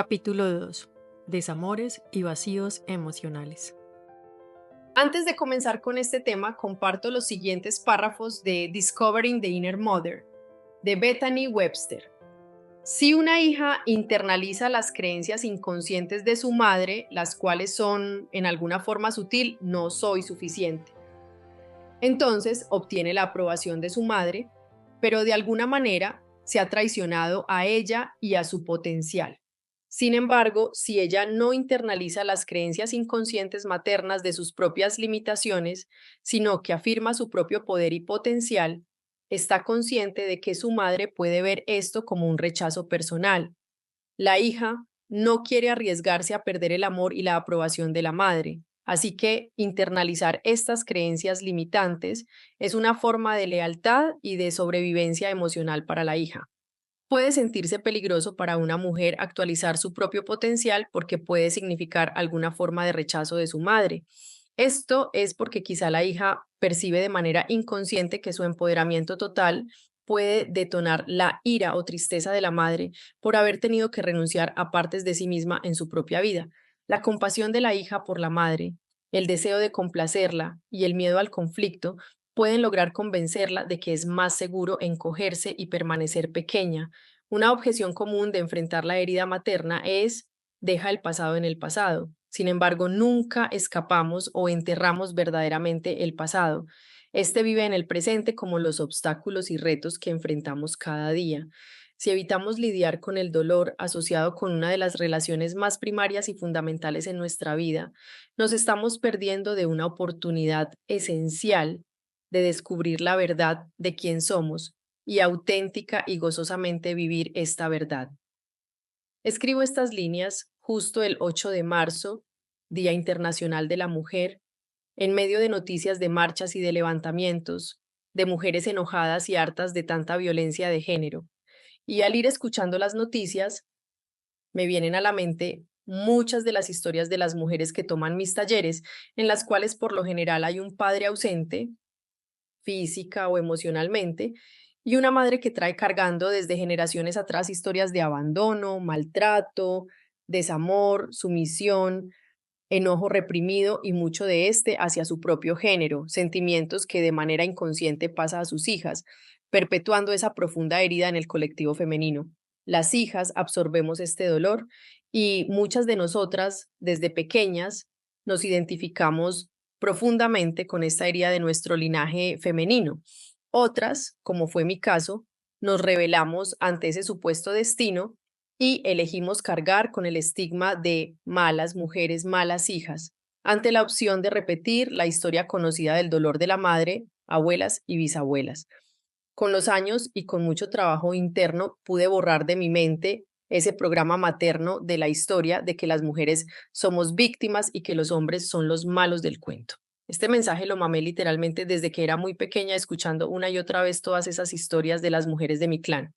Capítulo 2. Desamores y vacíos emocionales. Antes de comenzar con este tema, comparto los siguientes párrafos de Discovering the Inner Mother, de Bethany Webster. Si una hija internaliza las creencias inconscientes de su madre, las cuales son, en alguna forma sutil, no soy suficiente, entonces obtiene la aprobación de su madre, pero de alguna manera se ha traicionado a ella y a su potencial. Sin embargo, si ella no internaliza las creencias inconscientes maternas de sus propias limitaciones, sino que afirma su propio poder y potencial, está consciente de que su madre puede ver esto como un rechazo personal. La hija no quiere arriesgarse a perder el amor y la aprobación de la madre, así que internalizar estas creencias limitantes es una forma de lealtad y de sobrevivencia emocional para la hija. Puede sentirse peligroso para una mujer actualizar su propio potencial porque puede significar alguna forma de rechazo de su madre. Esto es porque quizá la hija percibe de manera inconsciente que su empoderamiento total puede detonar la ira o tristeza de la madre por haber tenido que renunciar a partes de sí misma en su propia vida. La compasión de la hija por la madre, el deseo de complacerla y el miedo al conflicto pueden lograr convencerla de que es más seguro encogerse y permanecer pequeña. Una objeción común de enfrentar la herida materna es: deja el pasado en el pasado. Sin embargo, nunca escapamos o enterramos verdaderamente el pasado. Este vive en el presente como los obstáculos y retos que enfrentamos cada día. Si evitamos lidiar con el dolor asociado con una de las relaciones más primarias y fundamentales en nuestra vida, nos estamos perdiendo de una oportunidad esencial de descubrir la verdad de quién somos y auténtica y gozosamente vivir esta verdad. Escribo estas líneas justo el 8 de marzo, Día Internacional de la Mujer, en medio de noticias de marchas y de levantamientos, de mujeres enojadas y hartas de tanta violencia de género. Y al ir escuchando las noticias, me vienen a la mente muchas de las historias de las mujeres que toman mis talleres, en las cuales por lo general hay un padre ausente, física o emocionalmente, y una madre que trae cargando desde generaciones atrás historias de abandono, maltrato, desamor, sumisión, enojo reprimido y mucho de este hacia su propio género, sentimientos que de manera inconsciente pasa a sus hijas, perpetuando esa profunda herida en el colectivo femenino. Las hijas absorbemos este dolor y muchas de nosotras, desde pequeñas, nos identificamos profundamente con esta herida de nuestro linaje femenino. Otras, como fue mi caso, nos rebelamos ante ese supuesto destino y elegimos cargar con el estigma de malas mujeres, malas hijas, ante la opción de repetir la historia conocida del dolor de la madre, abuelas y bisabuelas. Con los años y con mucho trabajo interno pude borrar de mi mente ese programa materno de la historia de que las mujeres somos víctimas y que los hombres son los malos del cuento. Este mensaje lo mamé literalmente desde que era muy pequeña, escuchando una y otra vez todas esas historias de las mujeres de mi clan.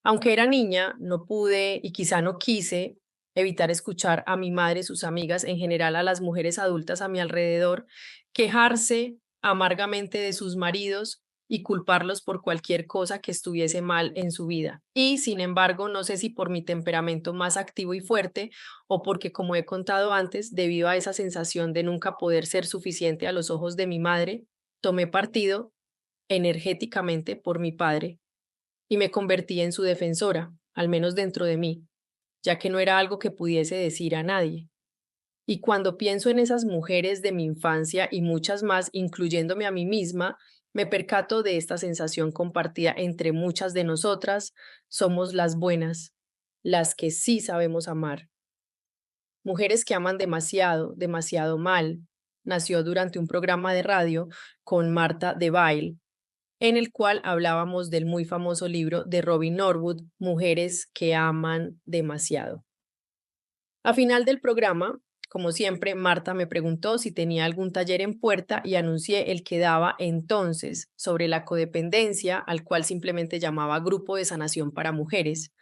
Aunque era niña, no pude y quizá no quise evitar escuchar a mi madre, sus amigas, en general a las mujeres adultas a mi alrededor, quejarse amargamente de sus maridos y culparlos por cualquier cosa que estuviese mal en su vida. Y sin embargo, no sé si por mi temperamento más activo y fuerte o porque, como he contado antes, debido a esa sensación de nunca poder ser suficiente a los ojos de mi madre, tomé partido energéticamente por mi padre y me convertí en su defensora, al menos dentro de mí, ya que no era algo que pudiese decir a nadie. Y cuando pienso en esas mujeres de mi infancia y muchas más, incluyéndome a mí misma, me percato de esta sensación compartida entre muchas de nosotras: somos las buenas, las que sí sabemos amar. Mujeres que aman demasiado, demasiado mal. Nació durante un programa de radio con Marta de Bail, en el cual hablábamos del muy famoso libro de Robin Norwood, Mujeres que aman demasiado. A final del programa, como siempre, Marta me preguntó si tenía algún taller en puerta y anuncié el que daba entonces sobre la codependencia, al cual simplemente llamaba Grupo de Sanación para Mujeres.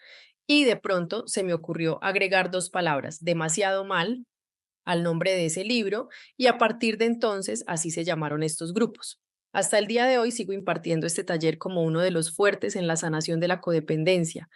Y de pronto se me ocurrió agregar dos palabras: demasiado mal, al nombre de ese libro, y a partir de entonces así se llamaron estos grupos. Hasta el día de hoy sigo impartiendo este taller como uno de los fuertes en la sanación de la codependencia.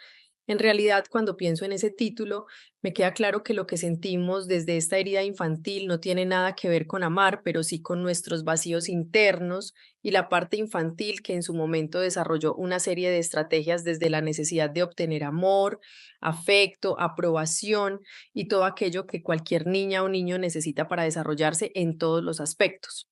En realidad, cuando pienso en ese título, me queda claro que lo que sentimos desde esta herida infantil no tiene nada que ver con amar, pero sí con nuestros vacíos internos y la parte infantil que en su momento desarrolló una serie de estrategias desde la necesidad de obtener amor, afecto, aprobación y todo aquello que cualquier niña o niño necesita para desarrollarse en todos los aspectos.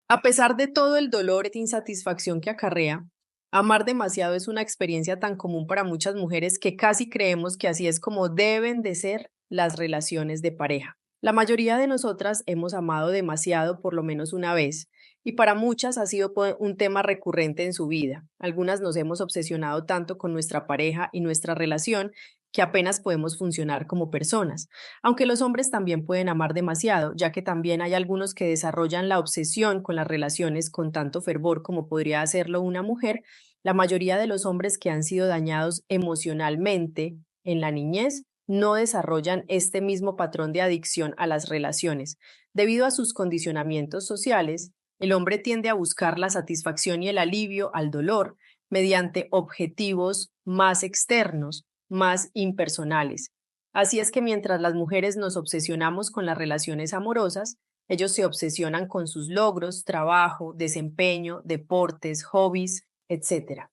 A pesar de todo el dolor e insatisfacción que acarrea, amar demasiado es una experiencia tan común para muchas mujeres que casi creemos que así es como deben de ser las relaciones de pareja. La mayoría de nosotras hemos amado demasiado por lo menos una vez y para muchas ha sido un tema recurrente en su vida. Algunas nos hemos obsesionado tanto con nuestra pareja y nuestra relación que apenas podemos funcionar como personas. Aunque los hombres también pueden amar demasiado, ya que también hay algunos que desarrollan la obsesión con las relaciones con tanto fervor como podría hacerlo una mujer, la mayoría de los hombres que han sido dañados emocionalmente en la niñez no desarrollan este mismo patrón de adicción a las relaciones. Debido a sus condicionamientos sociales, el hombre tiende a buscar la satisfacción y el alivio al dolor mediante objetivos más externos, más impersonales. Así es que mientras las mujeres nos obsesionamos con las relaciones amorosas, ellos se obsesionan con sus logros, trabajo, desempeño, deportes, hobbies, etcétera.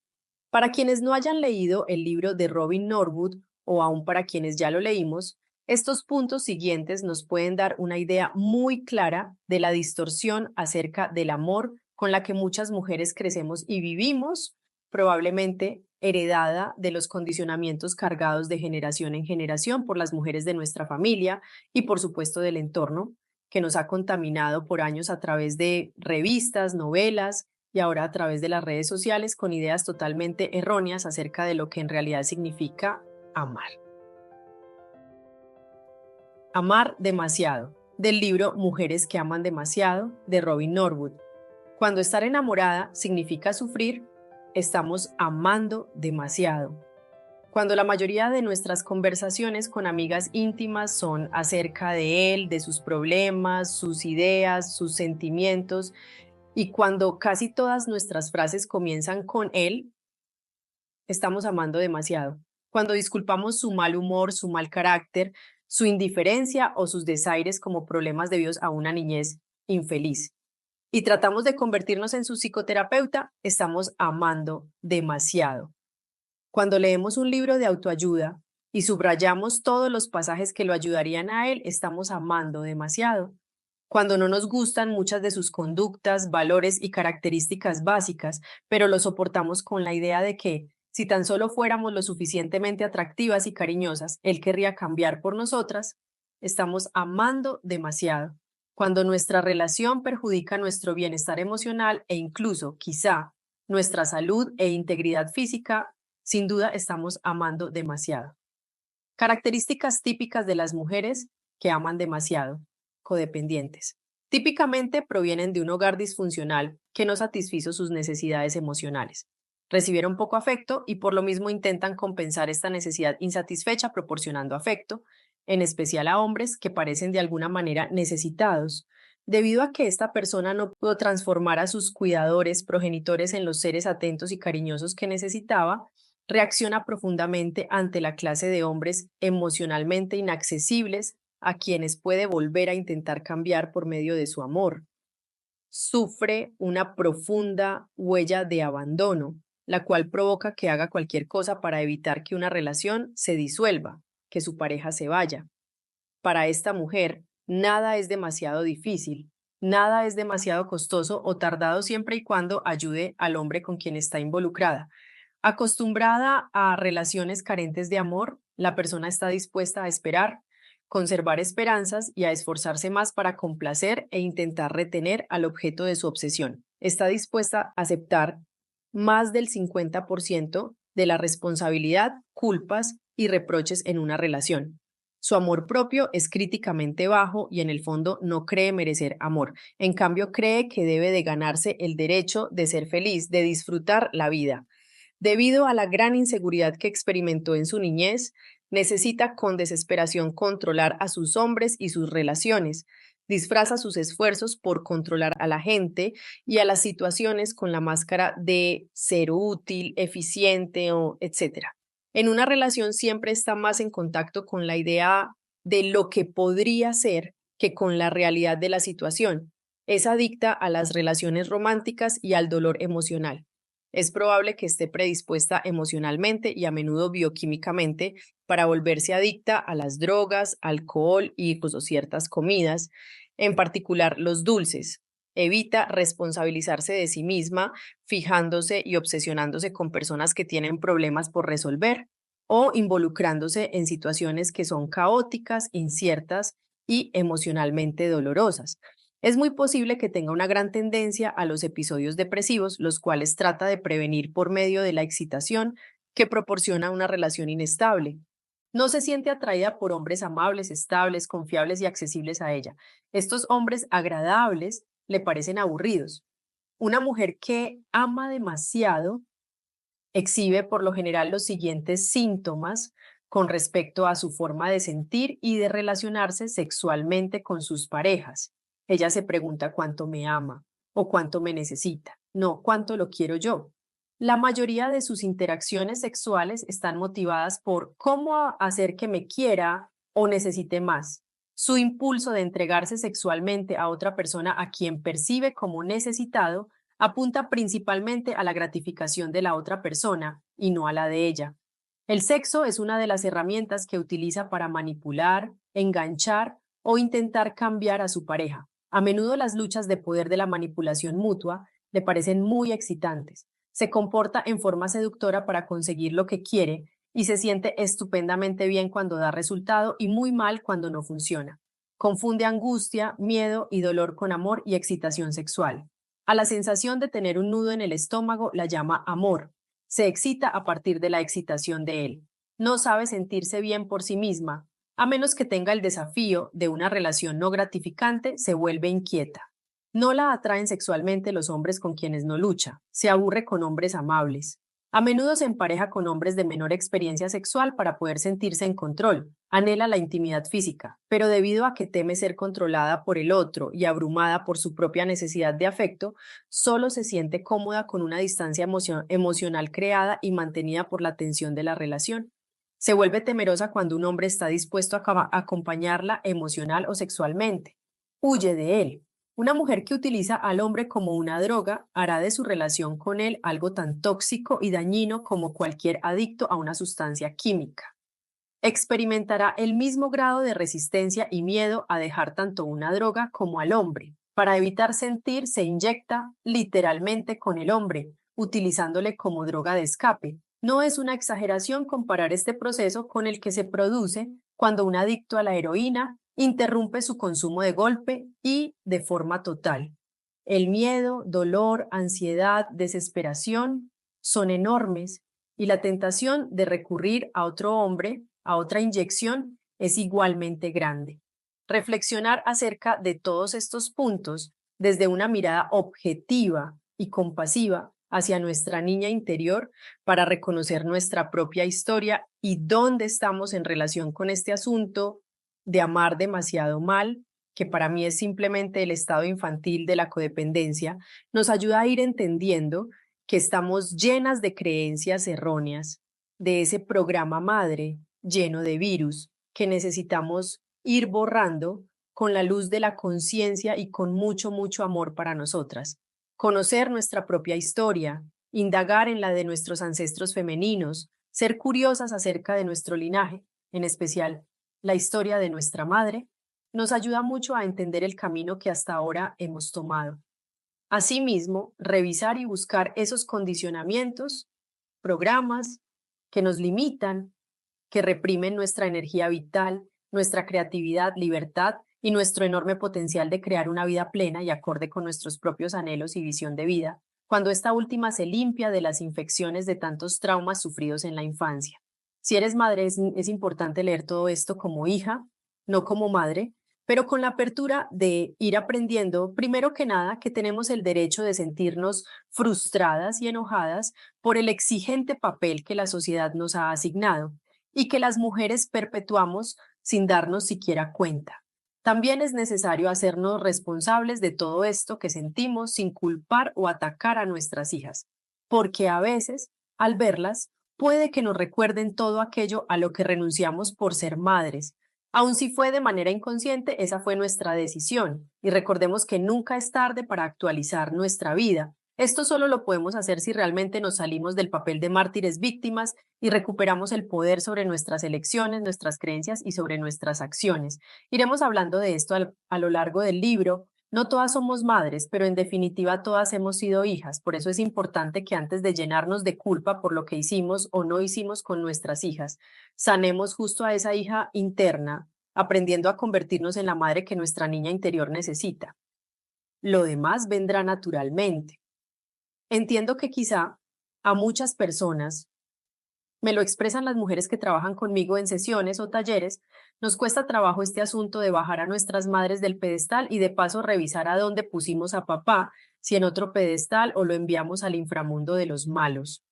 Para quienes no hayan leído el libro de Robin Norwood o aún para quienes ya lo leímos, estos puntos siguientes nos pueden dar una idea muy clara de la distorsión acerca del amor con la que muchas mujeres crecemos y vivimos, probablemente heredada de los condicionamientos cargados de generación en generación por las mujeres de nuestra familia y por supuesto del entorno, que nos ha contaminado por años a través de revistas, novelas y ahora a través de las redes sociales con ideas totalmente erróneas acerca de lo que en realidad significa amar. Amar demasiado, del libro Mujeres que aman demasiado, de Robin Norwood. Cuando estar enamorada significa sufrir, estamos amando demasiado. Cuando la mayoría de nuestras conversaciones con amigas íntimas son acerca de él, de sus problemas, sus ideas, sus sentimientos, y cuando casi todas nuestras frases comienzan con él, estamos amando demasiado. Cuando disculpamos su mal humor, su mal carácter, su indiferencia o sus desaires como problemas debidos a una niñez infeliz y tratamos de convertirnos en su psicoterapeuta, estamos amando demasiado. Cuando leemos un libro de autoayuda y subrayamos todos los pasajes que lo ayudarían a él, estamos amando demasiado. Cuando no nos gustan muchas de sus conductas, valores y características básicas, pero lo soportamos con la idea de que, si tan solo fuéramos lo suficientemente atractivas y cariñosas, él querría cambiar por nosotras, estamos amando demasiado. Cuando nuestra relación perjudica nuestro bienestar emocional e incluso, quizá, nuestra salud e integridad física, sin duda estamos amando demasiado. Características típicas de las mujeres que aman demasiado: codependientes. Típicamente provienen de un hogar disfuncional que no satisfizo sus necesidades emocionales. Recibieron poco afecto y por lo mismo intentan compensar esta necesidad insatisfecha proporcionando afecto, en especial a hombres que parecen de alguna manera necesitados. Debido a que esta persona no pudo transformar a sus cuidadores, progenitores en los seres atentos y cariñosos que necesitaba, reacciona profundamente ante la clase de hombres emocionalmente inaccesibles a quienes puede volver a intentar cambiar por medio de su amor. Sufre una profunda huella de abandono, la cual provoca que haga cualquier cosa para evitar que una relación se disuelva, que su pareja se vaya. Para esta mujer, nada es demasiado difícil, nada es demasiado costoso o tardado siempre y cuando ayude al hombre con quien está involucrada. Acostumbrada a relaciones carentes de amor, la persona está dispuesta a esperar, conservar esperanzas y a esforzarse más para complacer e intentar retener al objeto de su obsesión. Está dispuesta a aceptar más del 50% de la responsabilidad, culpas y reproches en una relación. Su amor propio es críticamente bajo y en el fondo no cree merecer amor. En cambio, cree que debe de ganarse el derecho de ser feliz, de disfrutar la vida. Debido a la gran inseguridad que experimentó en su niñez, necesita con desesperación controlar a sus hombres y sus relaciones. Disfraza sus esfuerzos por controlar a la gente y a las situaciones con la máscara de ser útil, eficiente o etcétera. En una relación siempre está más en contacto con la idea de lo que podría ser que con la realidad de la situación. Es adicta a las relaciones románticas y al dolor emocional. Es probable que esté predispuesta emocionalmente y a menudo bioquímicamente para volverse adicta a las drogas, alcohol y incluso ciertas comidas, en particular los dulces. Evita responsabilizarse de sí misma, fijándose y obsesionándose con personas que tienen problemas por resolver o involucrándose en situaciones que son caóticas, inciertas y emocionalmente dolorosas. Es muy posible que tenga una gran tendencia a los episodios depresivos, los cuales trata de prevenir por medio de la excitación que proporciona una relación inestable. No se siente atraída por hombres amables, estables, confiables y accesibles a ella. Estos hombres agradables le parecen aburridos. Una mujer que ama demasiado exhibe por lo general los siguientes síntomas con respecto a su forma de sentir y de relacionarse sexualmente con sus parejas. Ella se pregunta cuánto me ama o cuánto me necesita, no cuánto lo quiero yo. La mayoría de sus interacciones sexuales están motivadas por cómo hacer que me quiera o necesite más. Su impulso de entregarse sexualmente a otra persona a quien percibe como necesitado apunta principalmente a la gratificación de la otra persona y no a la de ella. El sexo es una de las herramientas que utiliza para manipular, enganchar o intentar cambiar a su pareja. A menudo las luchas de poder de la manipulación mutua le parecen muy excitantes. Se comporta en forma seductora para conseguir lo que quiere y se siente estupendamente bien cuando da resultado y muy mal cuando no funciona. Confunde angustia, miedo y dolor con amor y excitación sexual. A la sensación de tener un nudo en el estómago la llama amor. Se excita a partir de la excitación de él. No sabe sentirse bien por sí misma. A menos que tenga el desafío de una relación no gratificante, se vuelve inquieta. No la atraen sexualmente los hombres con quienes no lucha. Se aburre con hombres amables. A menudo se empareja con hombres de menor experiencia sexual para poder sentirse en control. Anhela la intimidad física, pero debido a que teme ser controlada por el otro y abrumada por su propia necesidad de afecto, solo se siente cómoda con una distancia emocional creada y mantenida por la tensión de la relación. Se vuelve temerosa cuando un hombre está dispuesto a acompañarla emocional o sexualmente. Huye de él. Una mujer que utiliza al hombre como una droga hará de su relación con él algo tan tóxico y dañino como cualquier adicto a una sustancia química. Experimentará el mismo grado de resistencia y miedo a dejar tanto una droga como al hombre. Para evitar sentir, se inyecta literalmente con el hombre, utilizándole como droga de escape. No es una exageración comparar este proceso con el que se produce cuando un adicto a la heroína interrumpe su consumo de golpe y de forma total. El miedo, dolor, ansiedad, desesperación son enormes y la tentación de recurrir a otro hombre, a otra inyección, es igualmente grande. Reflexionar acerca de todos estos puntos desde una mirada objetiva y compasiva hacia nuestra niña interior para reconocer nuestra propia historia y dónde estamos en relación con este asunto de amar demasiado mal, que para mí es simplemente el estado infantil de la codependencia, nos ayuda a ir entendiendo que estamos llenas de creencias erróneas, de ese programa madre lleno de virus que necesitamos ir borrando con la luz de la conciencia y con mucho, mucho amor para nosotras. Conocer nuestra propia historia, indagar en la de nuestros ancestros femeninos, ser curiosas acerca de nuestro linaje, en especial la historia de nuestra madre, nos ayuda mucho a entender el camino que hasta ahora hemos tomado. Asimismo, revisar y buscar esos condicionamientos, programas que nos limitan, que reprimen nuestra energía vital, nuestra creatividad, libertad y nuestro enorme potencial de crear una vida plena y acorde con nuestros propios anhelos y visión de vida, cuando esta última se limpia de las infecciones de tantos traumas sufridos en la infancia. Si eres madre, es importante leer todo esto como hija, no como madre, pero con la apertura de ir aprendiendo, primero que nada, que tenemos el derecho de sentirnos frustradas y enojadas por el exigente papel que la sociedad nos ha asignado y que las mujeres perpetuamos sin darnos siquiera cuenta. También es necesario hacernos responsables de todo esto que sentimos sin culpar o atacar a nuestras hijas, porque a veces, al verlas, puede que nos recuerden todo aquello a lo que renunciamos por ser madres. Aun si fue de manera inconsciente, esa fue nuestra decisión. Y recordemos que nunca es tarde para actualizar nuestra vida. Esto solo lo podemos hacer si realmente nos salimos del papel de mártires víctimas y recuperamos el poder sobre nuestras elecciones, nuestras creencias y sobre nuestras acciones. Iremos hablando de esto a lo largo del libro. No todas somos madres, pero en definitiva todas hemos sido hijas. Por eso es importante que antes de llenarnos de culpa por lo que hicimos o no hicimos con nuestras hijas, sanemos justo a esa hija interna, aprendiendo a convertirnos en la madre que nuestra niña interior necesita. Lo demás vendrá naturalmente. Entiendo que quizá a muchas personas, me lo expresan las mujeres que trabajan conmigo en sesiones o talleres, nos cuesta trabajo este asunto de bajar a nuestras madres del pedestal y de paso revisar a dónde pusimos a papá, si en otro pedestal o lo enviamos al inframundo de los malos.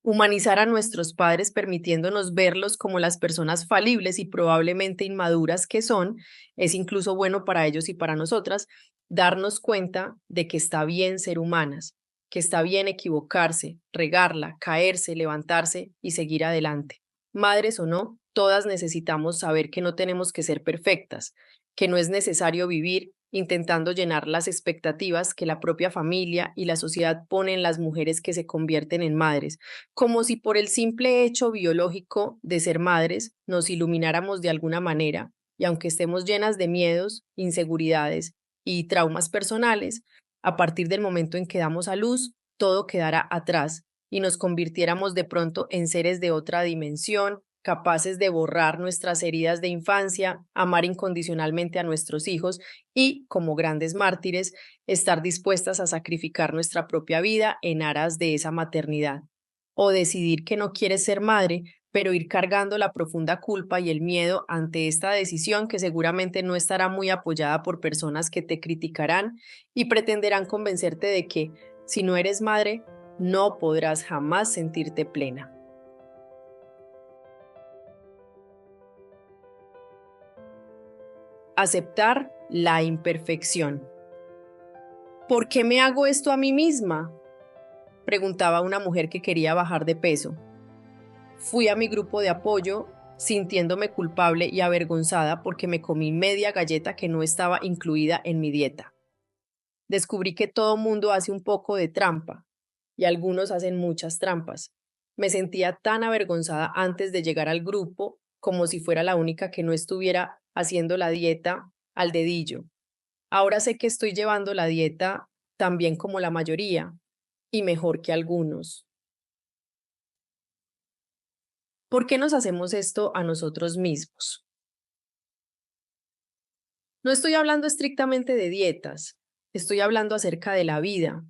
Humanizar a nuestros padres permitiéndonos verlos como las personas falibles y probablemente inmaduras que son, es incluso bueno para ellos y para nosotras darnos cuenta de que está bien ser humanas, que está bien equivocarse, regarla, caerse, levantarse y seguir adelante. Madres o no, todas necesitamos saber que no tenemos que ser perfectas, que no es necesario vivir intentando llenar las expectativas que la propia familia y la sociedad ponen en las mujeres que se convierten en madres, como si por el simple hecho biológico de ser madres nos ilumináramos de alguna manera, y aunque estemos llenas de miedos, inseguridades y traumas personales, a partir del momento en que damos a luz, todo quedará atrás y nos convirtiéramos de pronto en seres de otra dimensión, capaces de borrar nuestras heridas de infancia, amar incondicionalmente a nuestros hijos y, como grandes mártires, estar dispuestas a sacrificar nuestra propia vida en aras de esa maternidad. O decidir que no quieres ser madre, pero ir cargando la profunda culpa y el miedo ante esta decisión que seguramente no estará muy apoyada por personas que te criticarán y pretenderán convencerte de que, si no eres madre, no podrás jamás sentirte plena. Aceptar la imperfección. ¿Por qué me hago esto a mí misma?, preguntaba una mujer que quería bajar de peso. Fui a mi grupo de apoyo sintiéndome culpable y avergonzada porque me comí media galleta que no estaba incluida en mi dieta. Descubrí que todo mundo hace un poco de trampa y algunos hacen muchas trampas. Me sentía tan avergonzada antes de llegar al grupo como si fuera la única que no estuviera haciendo la dieta al dedillo. Ahora sé que estoy llevando la dieta tan bien como la mayoría y mejor que algunos. ¿Por qué nos hacemos esto a nosotros mismos? No estoy hablando estrictamente de dietas, estoy hablando acerca de la vida.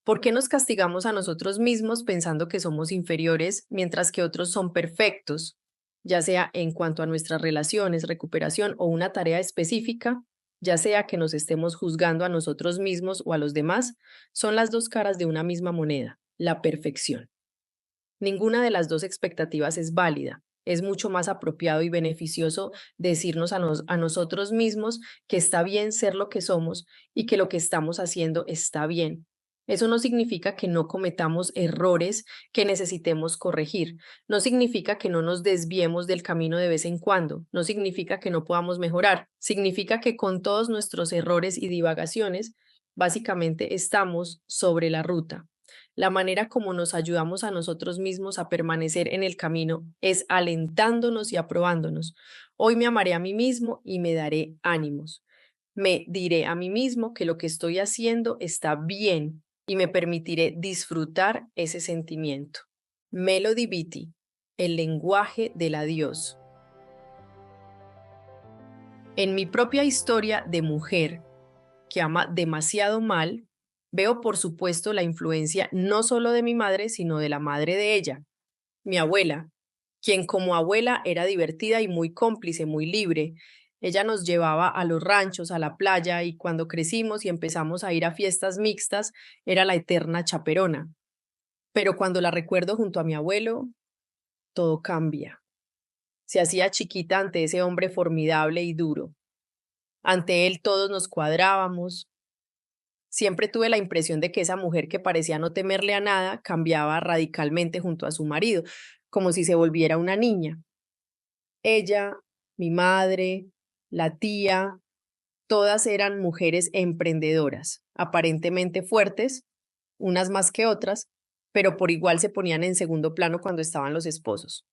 ¿Por qué nos castigamos a nosotros mismos pensando que somos inferiores mientras que otros son perfectos, ya sea en cuanto a nuestras relaciones, recuperación o una tarea específica, ya sea que nos estemos juzgando a nosotros mismos o a los demás? Son las dos caras de una misma moneda, la perfección. Ninguna de las dos expectativas es válida. Es mucho más apropiado y beneficioso decirnos a nosotros mismos que está bien ser lo que somos y que lo que estamos haciendo está bien. Eso no significa que no cometamos errores que necesitemos corregir. No significa que no nos desviemos del camino de vez en cuando. No significa que no podamos mejorar. Significa que con todos nuestros errores y divagaciones, básicamente estamos sobre la ruta. La manera como nos ayudamos a nosotros mismos a permanecer en el camino es alentándonos y aprobándonos. Hoy me amaré a mí mismo y me daré ánimos. Me diré a mí mismo que lo que estoy haciendo está bien y me permitiré disfrutar ese sentimiento. Melody Beattie, el lenguaje del adiós. En mi propia historia de mujer que ama demasiado mal, veo por supuesto la influencia no solo de mi madre, sino de la madre de ella, mi abuela, quien como abuela era divertida y muy cómplice, muy libre. Ella nos llevaba a los ranchos, a la playa, y cuando crecimos y empezamos a ir a fiestas mixtas, era la eterna chaperona. Pero cuando la recuerdo junto a mi abuelo, todo cambia. Se hacía chiquita ante ese hombre formidable y duro. Ante él todos nos cuadrábamos. Siempre tuve la impresión de que esa mujer que parecía no temerle a nada cambiaba radicalmente junto a su marido, como si se volviera una niña. Ella, mi madre, la tía, todas eran mujeres emprendedoras, aparentemente fuertes, unas más que otras, pero por igual se ponían en segundo plano cuando estaban los esposos.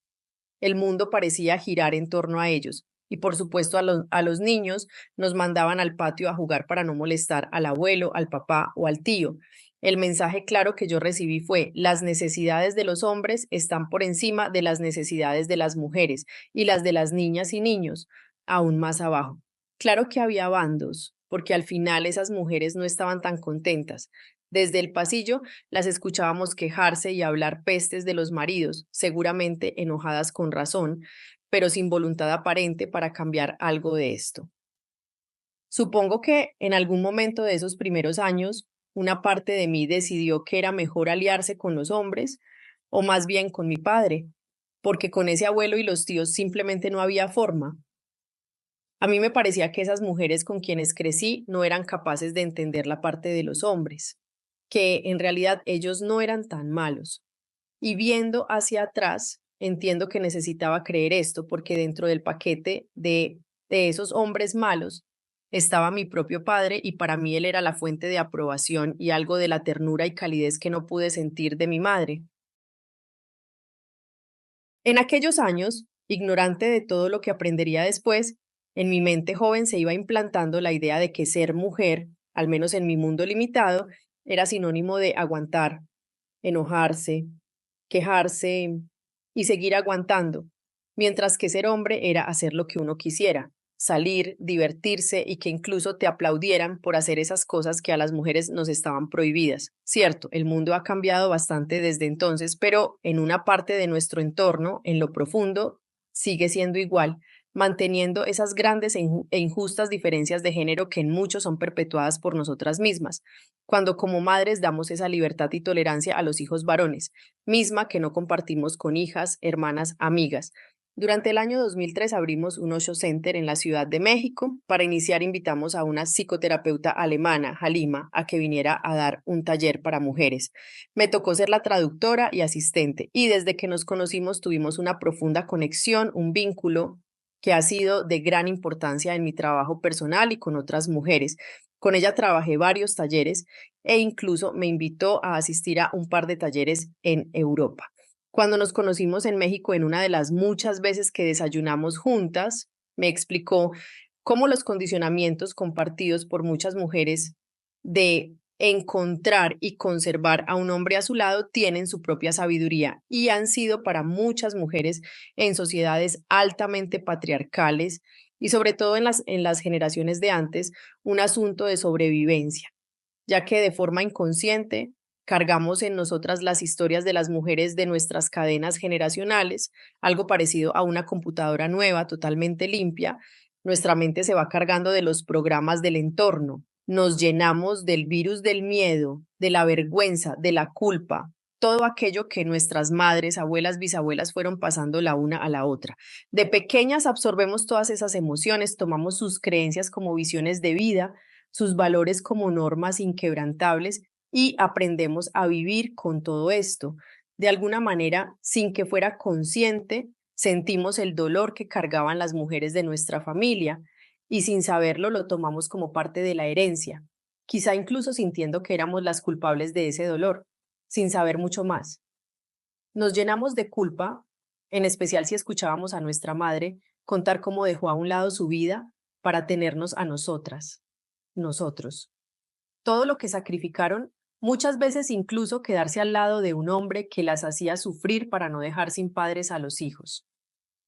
El mundo parecía girar en torno a ellos, y por supuesto a los niños nos mandaban al patio a jugar para no molestar al abuelo, al papá o al tío. El mensaje claro que yo recibí fue: las necesidades de los hombres están por encima de las necesidades de las mujeres y las de las niñas y niños, aún más abajo. Claro que había bandos, porque al final esas mujeres no estaban tan contentas. Desde el pasillo las escuchábamos quejarse y hablar pestes de los maridos, seguramente enojadas con razón, pero sin voluntad aparente para cambiar algo de esto. Supongo que en algún momento de esos primeros años, una parte de mí decidió que era mejor aliarse con los hombres, o más bien con mi padre, porque con ese abuelo y los tíos simplemente no había forma. A mí me parecía que esas mujeres con quienes crecí no eran capaces de entender la parte de los hombres, que en realidad ellos no eran tan malos. Y viendo hacia atrás, entiendo que necesitaba creer esto porque dentro del paquete de esos hombres malos estaba mi propio padre, y para mí él era la fuente de aprobación y algo de la ternura y calidez que no pude sentir de mi madre. En aquellos años, ignorante de todo lo que aprendería después, en mi mente joven se iba implantando la idea de que ser mujer, al menos en mi mundo limitado, era sinónimo de aguantar, enojarse, quejarse y seguir aguantando, mientras que ser hombre era hacer lo que uno quisiera, salir, divertirse y que incluso te aplaudieran por hacer esas cosas que a las mujeres nos estaban prohibidas. Cierto, el mundo ha cambiado bastante desde entonces, pero en una parte de nuestro entorno, en lo profundo, sigue siendo igual, manteniendo esas grandes e injustas diferencias de género que en muchos son perpetuadas por nosotras mismas, cuando como madres damos esa libertad y tolerancia a los hijos varones, misma que no compartimos con hijas, hermanas, amigas. Durante el año 2003 abrimos un Osho Center en la Ciudad de México. Para iniciar invitamos a una psicoterapeuta alemana, Halima, a que viniera a dar un taller para mujeres. Me tocó ser la traductora y asistente, y desde que nos conocimos tuvimos una profunda conexión, un vínculo que ha sido de gran importancia en mi trabajo personal y con otras mujeres. Con ella trabajé varios talleres e incluso me invitó a asistir a un par de talleres en Europa. Cuando nos conocimos en México, en una de las muchas veces que desayunamos juntas, me explicó cómo los condicionamientos compartidos por muchas mujeres de encontrar y conservar a un hombre a su lado tienen su propia sabiduría y han sido para muchas mujeres en sociedades altamente patriarcales y sobre todo en las generaciones de antes, un asunto de sobrevivencia, ya que de forma inconsciente cargamos en nosotras las historias de las mujeres de nuestras cadenas generacionales, algo parecido a una computadora nueva, totalmente limpia. Nuestra mente se va cargando de los programas del entorno. Nos llenamos del virus del miedo, de la vergüenza, de la culpa, todo aquello que nuestras madres, abuelas, bisabuelas fueron pasando la una a la otra. De pequeñas absorbemos todas esas emociones, tomamos sus creencias como visiones de vida, sus valores como normas inquebrantables, y aprendemos a vivir con todo esto. De alguna manera, sin que fuera consciente, sentimos el dolor que cargaban las mujeres de nuestra familia y sin saberlo lo tomamos como parte de la herencia, quizá incluso sintiendo que éramos las culpables de ese dolor, sin saber mucho más. Nos llenamos de culpa, en especial si escuchábamos a nuestra madre contar cómo dejó a un lado su vida para tenernos a nosotras, nosotros. Todo lo que sacrificaron, muchas veces incluso quedarse al lado de un hombre que las hacía sufrir para no dejar sin padres a los hijos.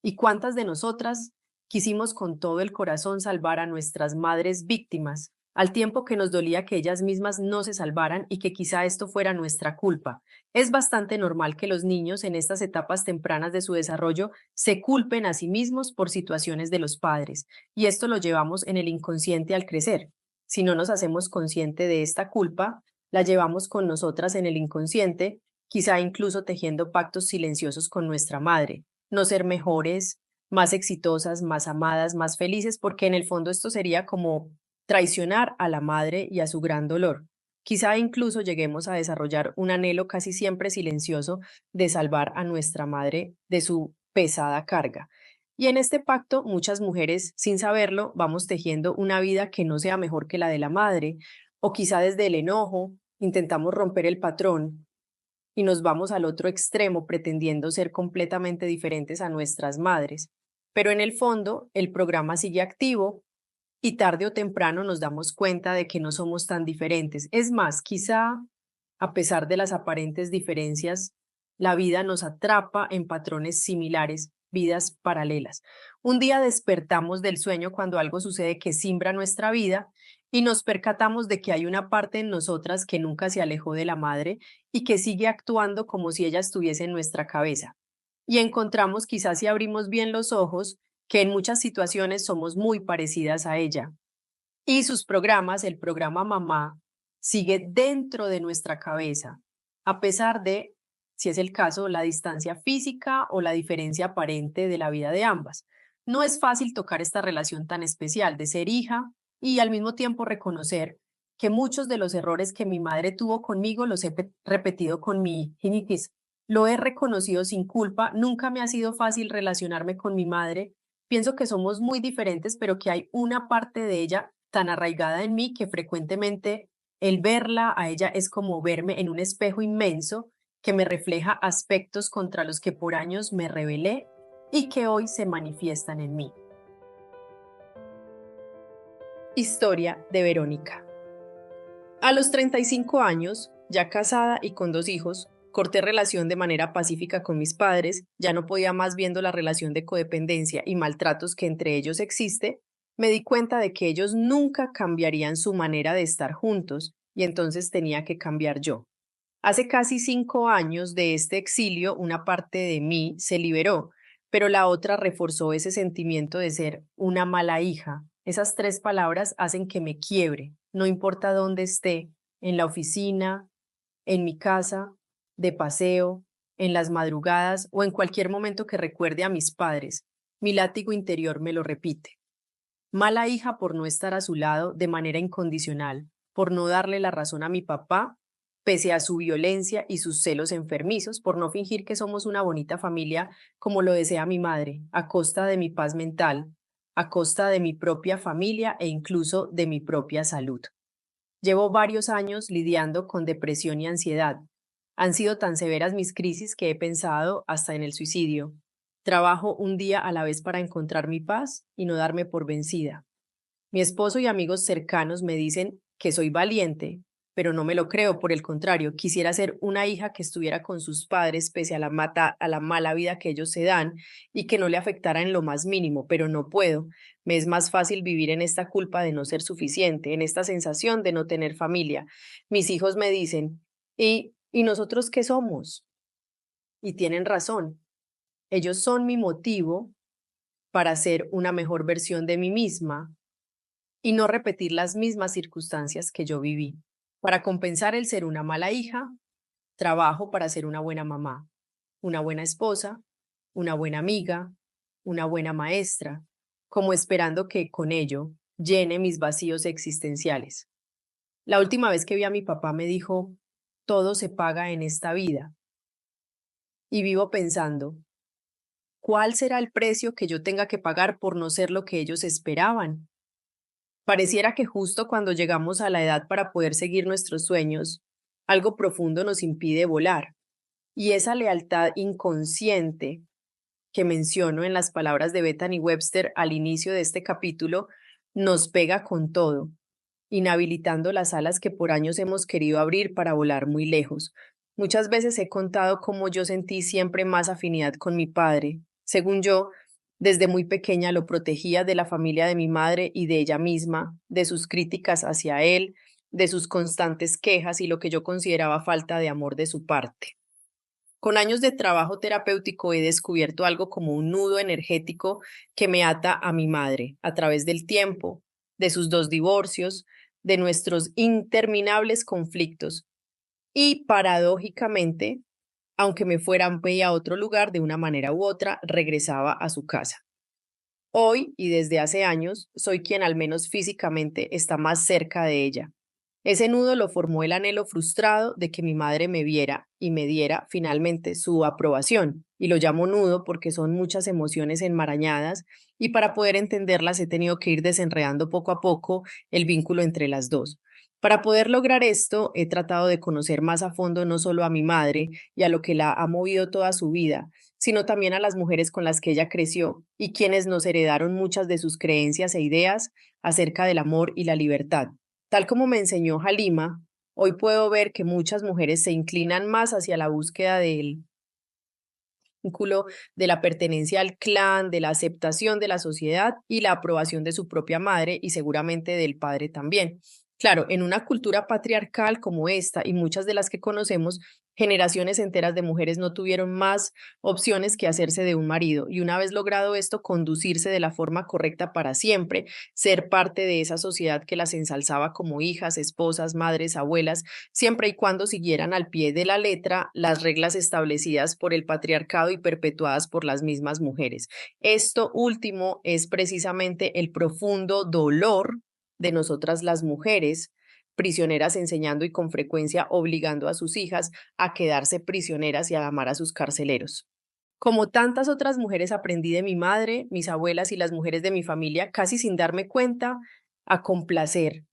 ¿Y cuántas de nosotras quisimos con todo el corazón salvar a nuestras madres víctimas, al tiempo que nos dolía que ellas mismas no se salvaran y que quizá esto fuera nuestra culpa? Es bastante normal que los niños en estas etapas tempranas de su desarrollo se culpen a sí mismos por situaciones de los padres, y esto lo llevamos en el inconsciente al crecer. Si no nos hacemos consciente de esta culpa, la llevamos con nosotras en el inconsciente, quizá incluso tejiendo pactos silenciosos con nuestra madre: no ser mejores, más exitosas, más amadas, más felices, porque en el fondo esto sería como traicionar a la madre y a su gran dolor. Quizá incluso lleguemos a desarrollar un anhelo casi siempre silencioso de salvar a nuestra madre de su pesada carga. Y en este pacto, muchas mujeres, sin saberlo, vamos tejiendo una vida que no sea mejor que la de la madre, o quizá desde el enojo intentamos romper el patrón y nos vamos al otro extremo pretendiendo ser completamente diferentes a nuestras madres. Pero en el fondo, el programa sigue activo y tarde o temprano nos damos cuenta de que no somos tan diferentes. Es más, quizá a pesar de las aparentes diferencias, la vida nos atrapa en patrones similares, vidas paralelas. Un día despertamos del sueño cuando algo sucede que simbra nuestra vida y nos percatamos de que hay una parte en nosotras que nunca se alejó de la madre y que sigue actuando como si ella estuviese en nuestra cabeza. Y encontramos, quizás si abrimos bien los ojos, que en muchas situaciones somos muy parecidas a ella. Y sus programas, el programa Mamá, sigue dentro de nuestra cabeza, a pesar de, si es el caso, la distancia física o la diferencia aparente de la vida de ambas. No es fácil tocar esta relación tan especial de ser hija y al mismo tiempo reconocer que muchos de los errores que mi madre tuvo conmigo los he repetido con mi hijis. Lo he reconocido sin culpa, nunca me ha sido fácil relacionarme con mi madre. Pienso que somos muy diferentes, pero que hay una parte de ella tan arraigada en mí que frecuentemente el verla a ella es como verme en un espejo inmenso que me refleja aspectos contra los que por años me rebelé y que hoy se manifiestan en mí. Historia de Verónica. A los 35 años, ya casada y con 2 hijos, corté relación de manera pacífica con mis padres, ya no podía más viendo la relación de codependencia y maltratos que entre ellos existe, me di cuenta de que ellos nunca cambiarían su manera de estar juntos y entonces tenía que cambiar yo. Hace casi 5 años de este exilio, una parte de mí se liberó, pero la otra reforzó ese sentimiento de ser una mala hija. Esas 3 palabras hacen que me quiebre, no importa dónde esté, en la oficina, en mi casa, de paseo, en las madrugadas o en cualquier momento que recuerde a mis padres. Mi látigo interior me lo repite. Mala hija por no estar a su lado de manera incondicional, por no darle la razón a mi papá, pese a su violencia y sus celos enfermizos, por no fingir que somos una bonita familia como lo desea mi madre, a costa de mi paz mental, a costa de mi propia familia e incluso de mi propia salud. Llevo varios años lidiando con depresión y ansiedad. Han sido tan severas mis crisis que he pensado hasta en el suicidio. Trabajo un día a la vez para encontrar mi paz y no darme por vencida. Mi esposo y amigos cercanos me dicen que soy valiente, pero no me lo creo. Por el contrario, quisiera ser una hija que estuviera con sus padres pese a a la mala vida que ellos se dan y que no le afectara en lo más mínimo, pero no puedo. Me es más fácil vivir en esta culpa de no ser suficiente, en esta sensación de no tener familia. Mis hijos me dicen, ¿y nosotros qué somos? Y tienen razón. Ellos son mi motivo para ser una mejor versión de mí misma y no repetir las mismas circunstancias que yo viví. Para compensar el ser una mala hija, trabajo para ser una buena mamá, una buena esposa, una buena amiga, una buena maestra, como esperando que con ello llene mis vacíos existenciales. La última vez que vi a mi papá me dijo, todo se paga en esta vida. Y vivo pensando, ¿cuál será el precio que yo tenga que pagar por no ser lo que ellos esperaban? Pareciera que justo cuando llegamos a la edad para poder seguir nuestros sueños, algo profundo nos impide volar. Y esa lealtad inconsciente que menciono en las palabras de Bethany Webster al inicio de este capítulo nos pega con todo, inhabilitando las alas que por años hemos querido abrir para volar muy lejos. Muchas veces he contado cómo yo sentí siempre más afinidad con mi padre. Según yo, desde muy pequeña lo protegía de la familia de mi madre y de ella misma, de sus críticas hacia él, de sus constantes quejas y lo que yo consideraba falta de amor de su parte. Con años de trabajo terapéutico he descubierto algo como un nudo energético que me ata a mi madre a través del tiempo, de sus 2 divorcios, de nuestros interminables conflictos. Y paradójicamente, aunque me fuera a otro lugar de una manera u otra, regresaba a su casa. Hoy y desde hace años soy quien al menos físicamente está más cerca de ella. Ese nudo lo formó el anhelo frustrado de que mi madre me viera y me diera finalmente su aprobación. Y lo llamo nudo porque son muchas emociones enmarañadas y para poder entenderlas he tenido que ir desenredando poco a poco el vínculo entre las dos. Para poder lograr esto, he tratado de conocer más a fondo no solo a mi madre y a lo que la ha movido toda su vida, sino también a las mujeres con las que ella creció y quienes nos heredaron muchas de sus creencias e ideas acerca del amor y la libertad. Tal como me enseñó Halima, hoy puedo ver que muchas mujeres se inclinan más hacia la búsqueda del vínculo, de la pertenencia al clan, de la aceptación de la sociedad y la aprobación de su propia madre y seguramente del padre también. Claro, en una cultura patriarcal como esta y muchas de las que conocemos, generaciones enteras de mujeres no tuvieron más opciones que hacerse de un marido y una vez logrado esto, conducirse de la forma correcta para siempre, ser parte de esa sociedad que las ensalzaba como hijas, esposas, madres, abuelas, siempre y cuando siguieran al pie de la letra las reglas establecidas por el patriarcado y perpetuadas por las mismas mujeres. Esto último es precisamente el profundo dolor de nosotras las mujeres, prisioneras enseñando y con frecuencia obligando a sus hijas a quedarse prisioneras y a amar a sus carceleros. Como tantas otras mujeres aprendí de mi madre, mis abuelas y las mujeres de mi familia, casi sin darme cuenta, a complacer,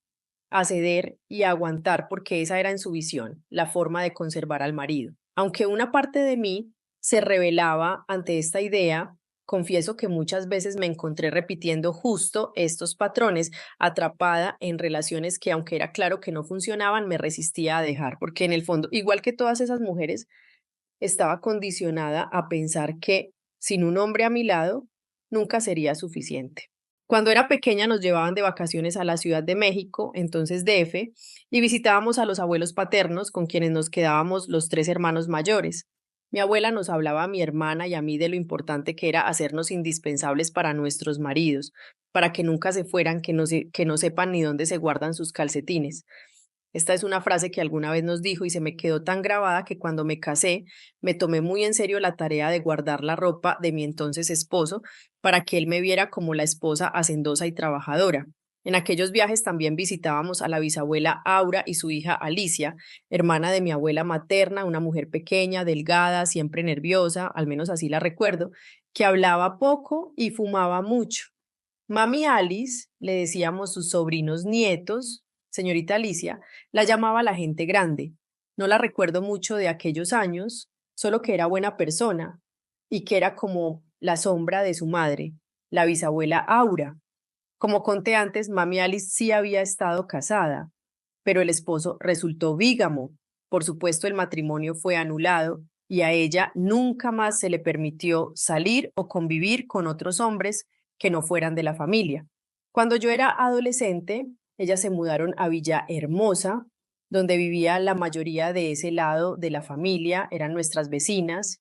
a ceder y a aguantar, porque esa era en su visión, la forma de conservar al marido. Aunque una parte de mí se rebelaba ante esta idea, confieso que muchas veces me encontré repitiendo justo estos patrones, atrapada en relaciones que, aunque era claro que no funcionaban, me resistía a dejar, porque en el fondo, igual que todas esas mujeres, estaba condicionada a pensar que sin un hombre a mi lado nunca sería suficiente. Cuando era pequeña nos llevaban de vacaciones a la Ciudad de México, entonces DF, y visitábamos a los abuelos paternos con quienes nos quedábamos los tres hermanos mayores. Mi abuela nos hablaba a mi hermana y a mí de lo importante que era hacernos indispensables para nuestros maridos, para que nunca se fueran, que no sepan ni dónde se guardan sus calcetines. Esta es una frase que alguna vez nos dijo y se me quedó tan grabada que cuando me casé me tomé muy en serio la tarea de guardar la ropa de mi entonces esposo para que él me viera como la esposa hacendosa y trabajadora. En aquellos viajes también visitábamos a la bisabuela Aura y su hija Alicia, hermana de mi abuela materna, una mujer pequeña, delgada, siempre nerviosa, al menos así la recuerdo, que hablaba poco y fumaba mucho. Mami Alice, le decíamos sus sobrinos nietos, señorita Alicia, la llamaba la gente grande. No la recuerdo mucho de aquellos años, solo que era buena persona y que era como la sombra de su madre, la bisabuela Aura. Como conté antes, Mami Alice sí había estado casada, pero el esposo resultó vígamo. Por supuesto, el matrimonio fue anulado y a ella nunca más se le permitió salir o convivir con otros hombres que no fueran de la familia. Cuando yo era adolescente, ellas se mudaron a Villa Hermosa, donde vivía la mayoría de ese lado de la familia, eran nuestras vecinas,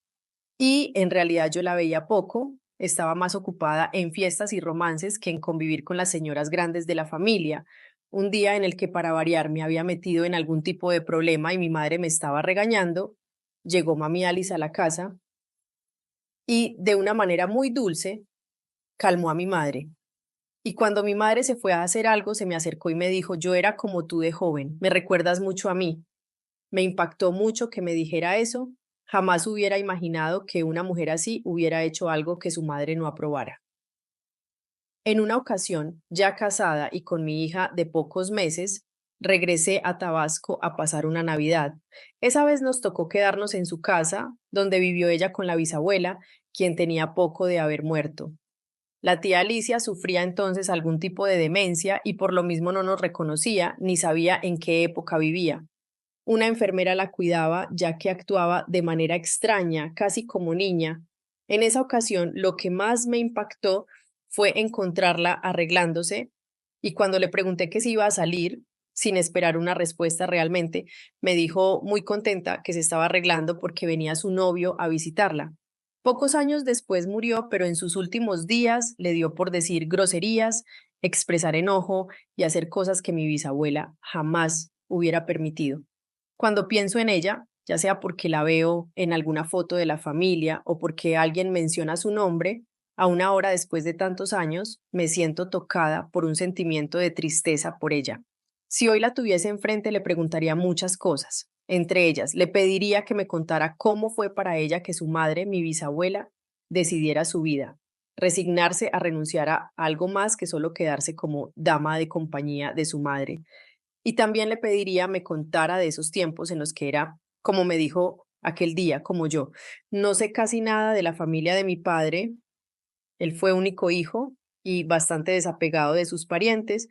y en realidad yo la veía poco, estaba más ocupada en fiestas y romances que en convivir con las señoras grandes de la familia. Un día en el que para variar me había metido en algún tipo de problema y mi madre me estaba regañando, llegó mami Alice a la casa y de una manera muy dulce calmó a mi madre. Y cuando mi madre se fue a hacer algo, se me acercó y me dijo, yo era como tú de joven, me recuerdas mucho a mí. Me impactó mucho que me dijera eso. Jamás hubiera imaginado que una mujer así hubiera hecho algo que su madre no aprobara. En una ocasión, ya casada y con mi hija de pocos meses, regresé a Tabasco a pasar una Navidad. Esa vez nos tocó quedarnos en su casa, donde vivió ella con la bisabuela, quien tenía poco de haber muerto. La tía Alicia sufría entonces algún tipo de demencia y por lo mismo no nos reconocía ni sabía en qué época vivía. Una enfermera la cuidaba ya que actuaba de manera extraña, casi como niña. En esa ocasión, lo que más me impactó fue encontrarla arreglándose y cuando le pregunté que si iba a salir, sin esperar una respuesta realmente, me dijo muy contenta que se estaba arreglando porque venía su novio a visitarla. Pocos años después murió, pero en sus últimos días le dio por decir groserías, expresar enojo y hacer cosas que mi bisabuela jamás hubiera permitido. Cuando pienso en ella, ya sea porque la veo en alguna foto de la familia o porque alguien menciona su nombre, a una hora después de tantos años, me siento tocada por un sentimiento de tristeza por ella. Si hoy la tuviese enfrente, le preguntaría muchas cosas. Entre ellas, le pediría que me contara cómo fue para ella que su madre, mi bisabuela, decidiera su vida, resignarse a renunciar a algo más que solo quedarse como dama de compañía de su madre. Y también le pediría me contara de esos tiempos en los que era, como me dijo aquel día, como yo. No sé casi nada de la familia de mi padre, él fue único hijo y bastante desapegado de sus parientes,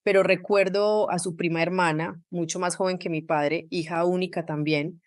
pero recuerdo a su prima hermana, mucho más joven que mi padre, hija única también,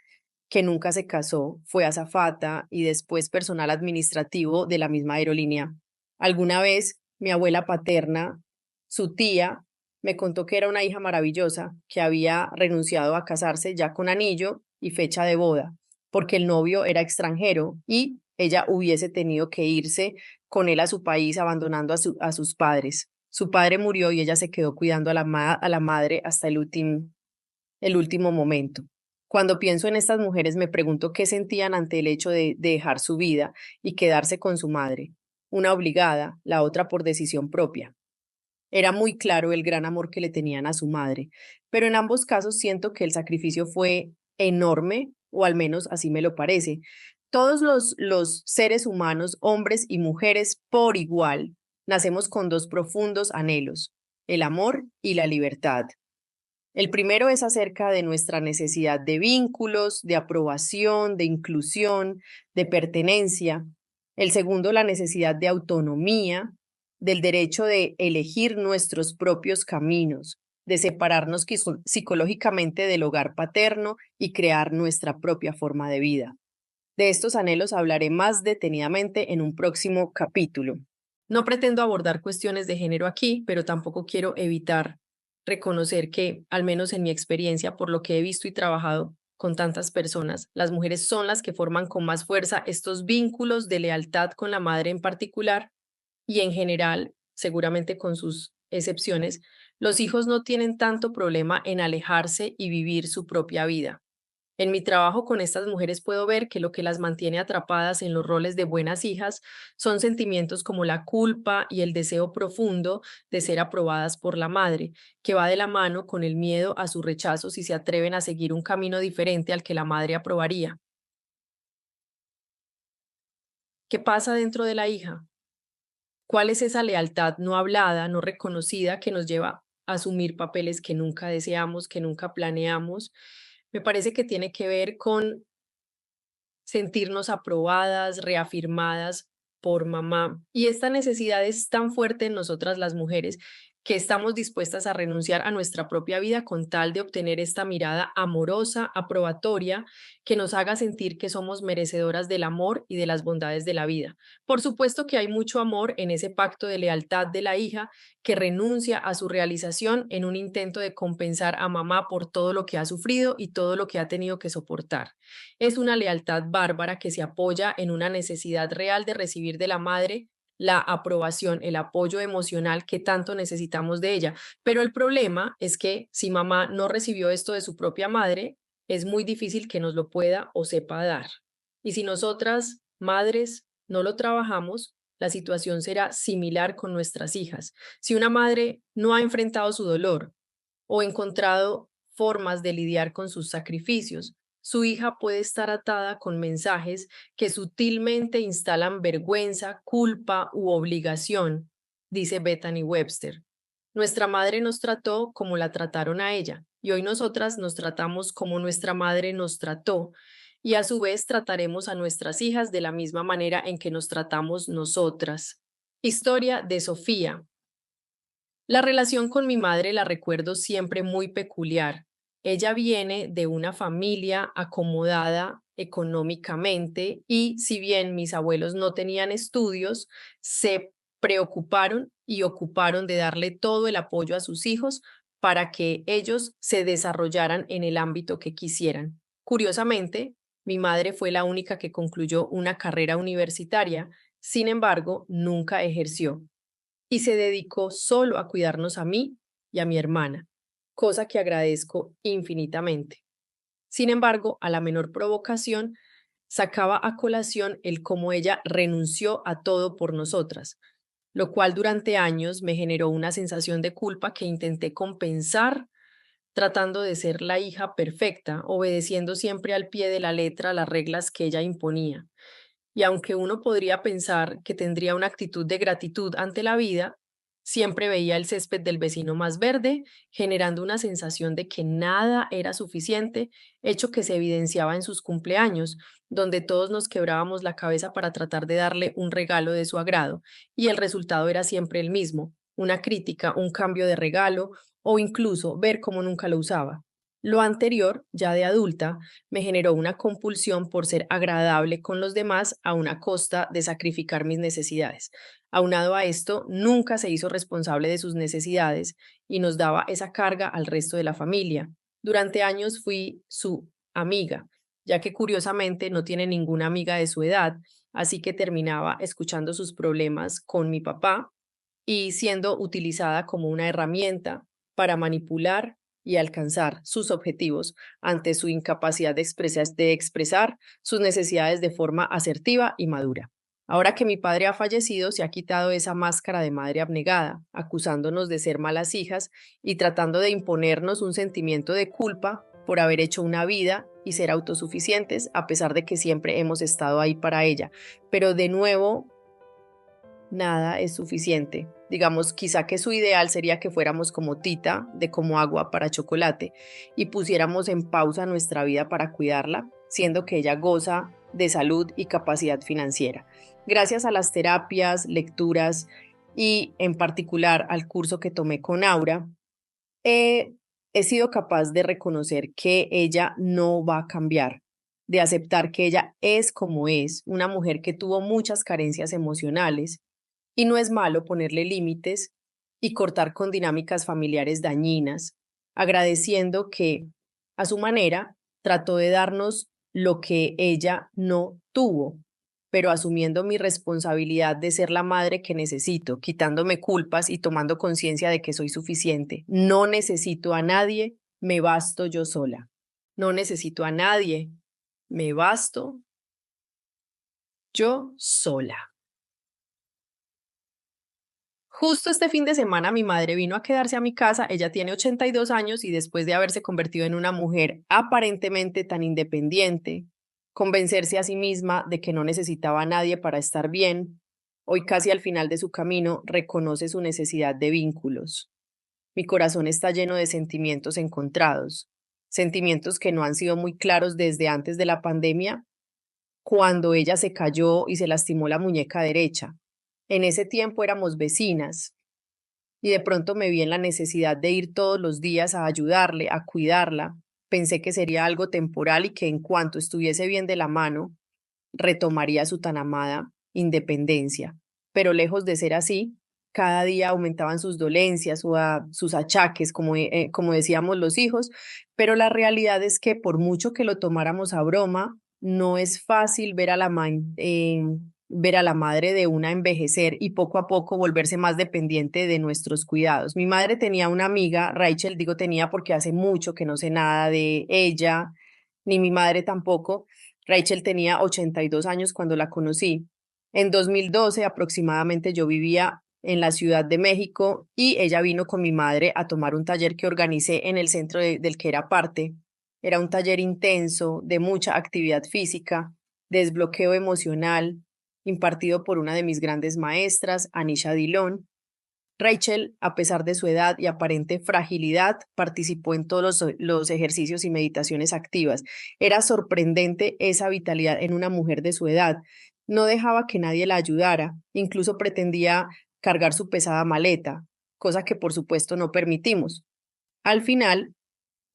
que nunca se casó, fue azafata y después personal administrativo de la misma aerolínea. Alguna vez mi abuela paterna, su tía, me contó que era una hija maravillosa, que había renunciado a casarse ya con anillo y fecha de boda, porque el novio era extranjero y ella hubiese tenido que irse con él a su país abandonando a sus padres. Su padre murió y ella se quedó cuidando a la madre hasta el último momento. Cuando pienso en estas mujeres me pregunto qué sentían ante el hecho de dejar su vida y quedarse con su madre, una obligada, la otra por decisión propia. Era muy claro el gran amor que le tenían a su madre, pero en ambos casos siento que el sacrificio fue enorme, o al menos así me lo parece. Todos los seres humanos, hombres y mujeres por igual, nacemos con dos profundos anhelos, el amor y la libertad. El primero es acerca de nuestra necesidad de vínculos, de aprobación, de inclusión, de pertenencia. El segundo, la necesidad de autonomía, del derecho de elegir nuestros propios caminos, de separarnos psicológicamente del hogar paterno y crear nuestra propia forma de vida. De estos anhelos hablaré más detenidamente en un próximo capítulo. No pretendo abordar cuestiones de género aquí, pero tampoco quiero evitar reconocer que, al menos en mi experiencia, por lo que he visto y trabajado con tantas personas, las mujeres son las que forman con más fuerza estos vínculos de lealtad con la madre en particular y en general, seguramente con sus excepciones, los hijos no tienen tanto problema en alejarse y vivir su propia vida. En mi trabajo con estas mujeres puedo ver que lo que las mantiene atrapadas en los roles de buenas hijas son sentimientos como la culpa y el deseo profundo de ser aprobadas por la madre, que va de la mano con el miedo a su rechazo si se atreven a seguir un camino diferente al que la madre aprobaría. ¿Qué pasa dentro de la hija? ¿Cuál es esa lealtad no hablada, no reconocida que nos lleva a asumir papeles que nunca deseamos, que nunca planeamos? Me parece que tiene que ver con sentirnos aprobadas, reafirmadas por mamá. Y esta necesidad es tan fuerte en nosotras las mujeres que estamos dispuestas a renunciar a nuestra propia vida con tal de obtener esta mirada amorosa, aprobatoria, que nos haga sentir que somos merecedoras del amor y de las bondades de la vida. Por supuesto que hay mucho amor en ese pacto de lealtad de la hija que renuncia a su realización en un intento de compensar a mamá por todo lo que ha sufrido y todo lo que ha tenido que soportar. Es una lealtad bárbara que se apoya en una necesidad real de recibir de la madre la aprobación, el apoyo emocional que tanto necesitamos de ella. Pero el problema es que si mamá no recibió esto de su propia madre, es muy difícil que nos lo pueda o sepa dar. Y si nosotras, madres, no lo trabajamos, la situación será similar con nuestras hijas. Si una madre no ha enfrentado su dolor o encontrado formas de lidiar con sus sacrificios, su hija puede estar atada con mensajes que sutilmente instalan vergüenza, culpa u obligación, dice Bethany Webster. Nuestra madre nos trató como la trataron a ella, y hoy nosotras nos tratamos como nuestra madre nos trató, y a su vez trataremos a nuestras hijas de la misma manera en que nos tratamos nosotras. Historia de Sofía. La relación con mi madre la recuerdo siempre muy peculiar. Ella viene de una familia acomodada económicamente y si bien mis abuelos no tenían estudios, se preocuparon y ocuparon de darle todo el apoyo a sus hijos para que ellos se desarrollaran en el ámbito que quisieran. Curiosamente, mi madre fue la única que concluyó una carrera universitaria, sin embargo, nunca ejerció y se dedicó solo a cuidarnos a mí y a mi hermana, cosa que agradezco infinitamente. Sin embargo, a la menor provocación, sacaba a colación el cómo ella renunció a todo por nosotras, lo cual durante años me generó una sensación de culpa que intenté compensar tratando de ser la hija perfecta, obedeciendo siempre al pie de la letra las reglas que ella imponía. Y aunque uno podría pensar que tendría una actitud de gratitud ante la vida, siempre veía el césped del vecino más verde, generando una sensación de que nada era suficiente, hecho que se evidenciaba en sus cumpleaños, donde todos nos quebrábamos la cabeza para tratar de darle un regalo de su agrado, y el resultado era siempre el mismo, una crítica, un cambio de regalo o incluso ver cómo nunca lo usaba. Lo anterior, ya de adulta, me generó una compulsión por ser agradable con los demás a una costa de sacrificar mis necesidades. Aunado a esto, nunca se hizo responsable de sus necesidades y nos daba esa carga al resto de la familia. Durante años fui su amiga, ya que curiosamente no tiene ninguna amiga de su edad, así que terminaba escuchando sus problemas con mi papá y siendo utilizada como una herramienta para manipular y alcanzar sus objetivos ante su incapacidad de expresar sus necesidades de forma asertiva y madura. Ahora que mi padre ha fallecido, se ha quitado esa máscara de madre abnegada, acusándonos de ser malas hijas y tratando de imponernos un sentimiento de culpa por haber hecho una vida y ser autosuficientes, a pesar de que siempre hemos estado ahí para ella. Pero de nuevo, nada es suficiente. Digamos, quizá que su ideal sería que fuéramos como Tita, de como agua para chocolate, y pusiéramos en pausa nuestra vida para cuidarla, siendo que ella goza de salud y capacidad financiera. Gracias a las terapias, lecturas y en particular al curso que tomé con Aura, he, he sido capaz de reconocer que ella no va a cambiar, de aceptar que ella es como es, una mujer que tuvo muchas carencias emocionales y no es malo ponerle límites y cortar con dinámicas familiares dañinas, agradeciendo que, a su manera, trató de darnos lo que ella no tuvo, pero asumiendo mi responsabilidad de ser la madre que necesito, quitándome culpas y tomando conciencia de que soy suficiente. No necesito a nadie, me basto yo sola. No necesito a nadie, me basto yo sola. Justo este fin de semana mi madre vino a quedarse a mi casa, ella tiene 82 años y después de haberse convertido en una mujer aparentemente tan independiente, convencerse a sí misma de que no necesitaba a nadie para estar bien, hoy casi al final de su camino reconoce su necesidad de vínculos. Mi corazón está lleno de sentimientos encontrados, sentimientos que no han sido muy claros desde antes de la pandemia, cuando ella se cayó y se lastimó la muñeca derecha. En ese tiempo éramos vecinas y de pronto me vi en la necesidad de ir todos los días a ayudarle, a cuidarla. Pensé que sería algo temporal y que en cuanto estuviese bien de la mano, retomaría su tan amada independencia. Pero lejos de ser así, cada día aumentaban sus dolencias o sus achaques, como decíamos los hijos, pero la realidad es que por mucho que lo tomáramos a broma, no es fácil ver a la madre de una envejecer y poco a poco volverse más dependiente de nuestros cuidados. Mi madre tenía una amiga, Rachel, digo tenía porque hace mucho que no sé nada de ella, ni mi madre tampoco. Rachel tenía 82 años cuando la conocí. En 2012 aproximadamente yo vivía en la Ciudad de México y ella vino con mi madre a tomar un taller que organicé en el centro del que era parte. Era un taller intenso, de mucha actividad física, desbloqueo emocional, impartido por una de mis grandes maestras, Anisha Dillon. Rachel, a pesar de su edad y aparente fragilidad, participó en todos los ejercicios y meditaciones activas. Era sorprendente esa vitalidad en una mujer de su edad. No dejaba que nadie la ayudara, incluso pretendía cargar su pesada maleta, cosa que por supuesto no permitimos. Al final,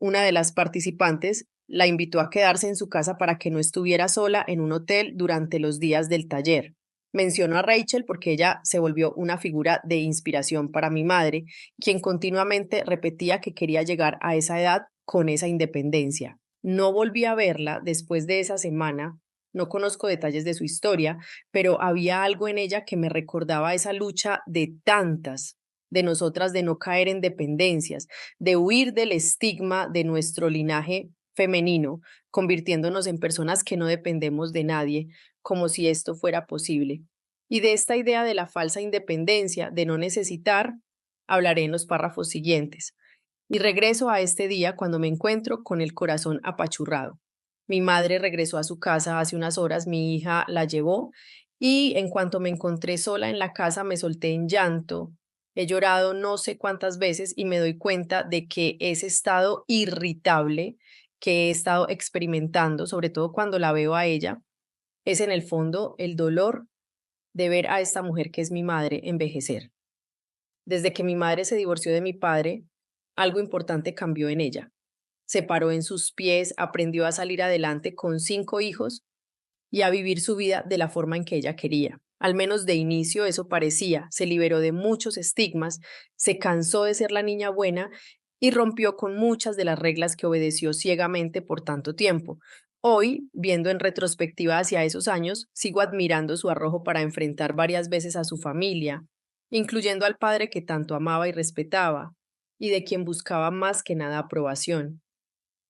una de las participantes la invitó a quedarse en su casa para que no estuviera sola en un hotel durante los días del taller. Menciono a Rachel porque ella se volvió una figura de inspiración para mi madre, quien continuamente repetía que quería llegar a esa edad con esa independencia. No volví a verla después de esa semana, no conozco detalles de su historia, pero había algo en ella que me recordaba esa lucha de tantas de nosotras de no caer en dependencias, de huir del estigma de nuestro linaje femenino, convirtiéndonos en personas que no dependemos de nadie, como si esto fuera posible. Y de esta idea de la falsa independencia, de no necesitar, hablaré en los párrafos siguientes. Y regreso a este día cuando me encuentro con el corazón apachurrado. Mi madre regresó a su casa hace unas horas, mi hija la llevó y en cuanto me encontré sola en la casa me solté en llanto. He llorado no sé cuántas veces y me doy cuenta de que ese estado irritable que he estado experimentando, sobre todo cuando la veo a ella, es en el fondo el dolor de ver a esta mujer que es mi madre envejecer. Desde que mi madre se divorció de mi padre, algo importante cambió en ella. Se paró en sus pies, aprendió a salir adelante con 5 hijos y a vivir su vida de la forma en que ella quería. Al menos de inicio eso parecía, se liberó de muchos estigmas, se cansó de ser la niña buena y rompió con muchas de las reglas que obedeció ciegamente por tanto tiempo. Hoy, viendo en retrospectiva hacia esos años, sigo admirando su arrojo para enfrentar varias veces a su familia, incluyendo al padre que tanto amaba y respetaba, y de quien buscaba más que nada aprobación.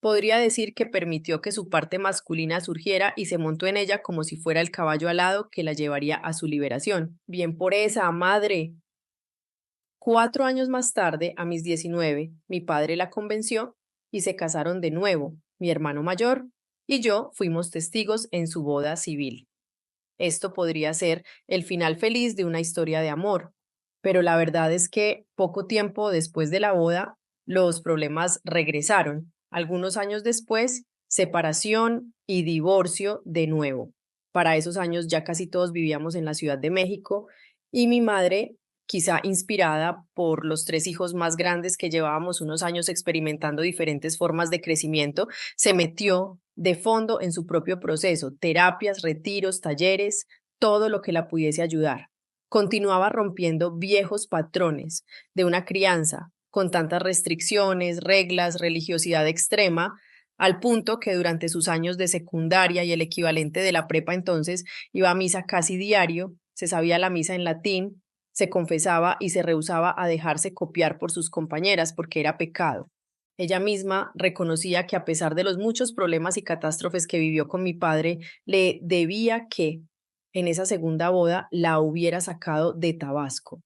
Podría decir que permitió que su parte masculina surgiera y se montó en ella como si fuera el caballo alado que la llevaría a su liberación. Bien por esa madre. 4 años más tarde, a mis 19, mi padre la convenció y se casaron de nuevo. Mi hermano mayor y yo fuimos testigos en su boda civil. Esto podría ser el final feliz de una historia de amor, pero la verdad es que poco tiempo después de la boda, los problemas regresaron. Algunos años después, separación y divorcio de nuevo. Para esos años ya casi todos vivíamos en la Ciudad de México y mi madre, quizá inspirada por los 3 hijos más grandes que llevábamos unos años experimentando diferentes formas de crecimiento, se metió de fondo en su propio proceso, terapias, retiros, talleres, todo lo que la pudiese ayudar. Continuaba rompiendo viejos patrones de una crianza con tantas restricciones, reglas, religiosidad extrema, al punto que durante sus años de secundaria y el equivalente de la prepa entonces iba a misa casi diario, se sabía la misa en latín, se confesaba y se rehusaba a dejarse copiar por sus compañeras porque era pecado. Ella misma reconocía que a pesar de los muchos problemas y catástrofes que vivió con mi padre, le debía que en esa segunda boda la hubiera sacado de Tabasco,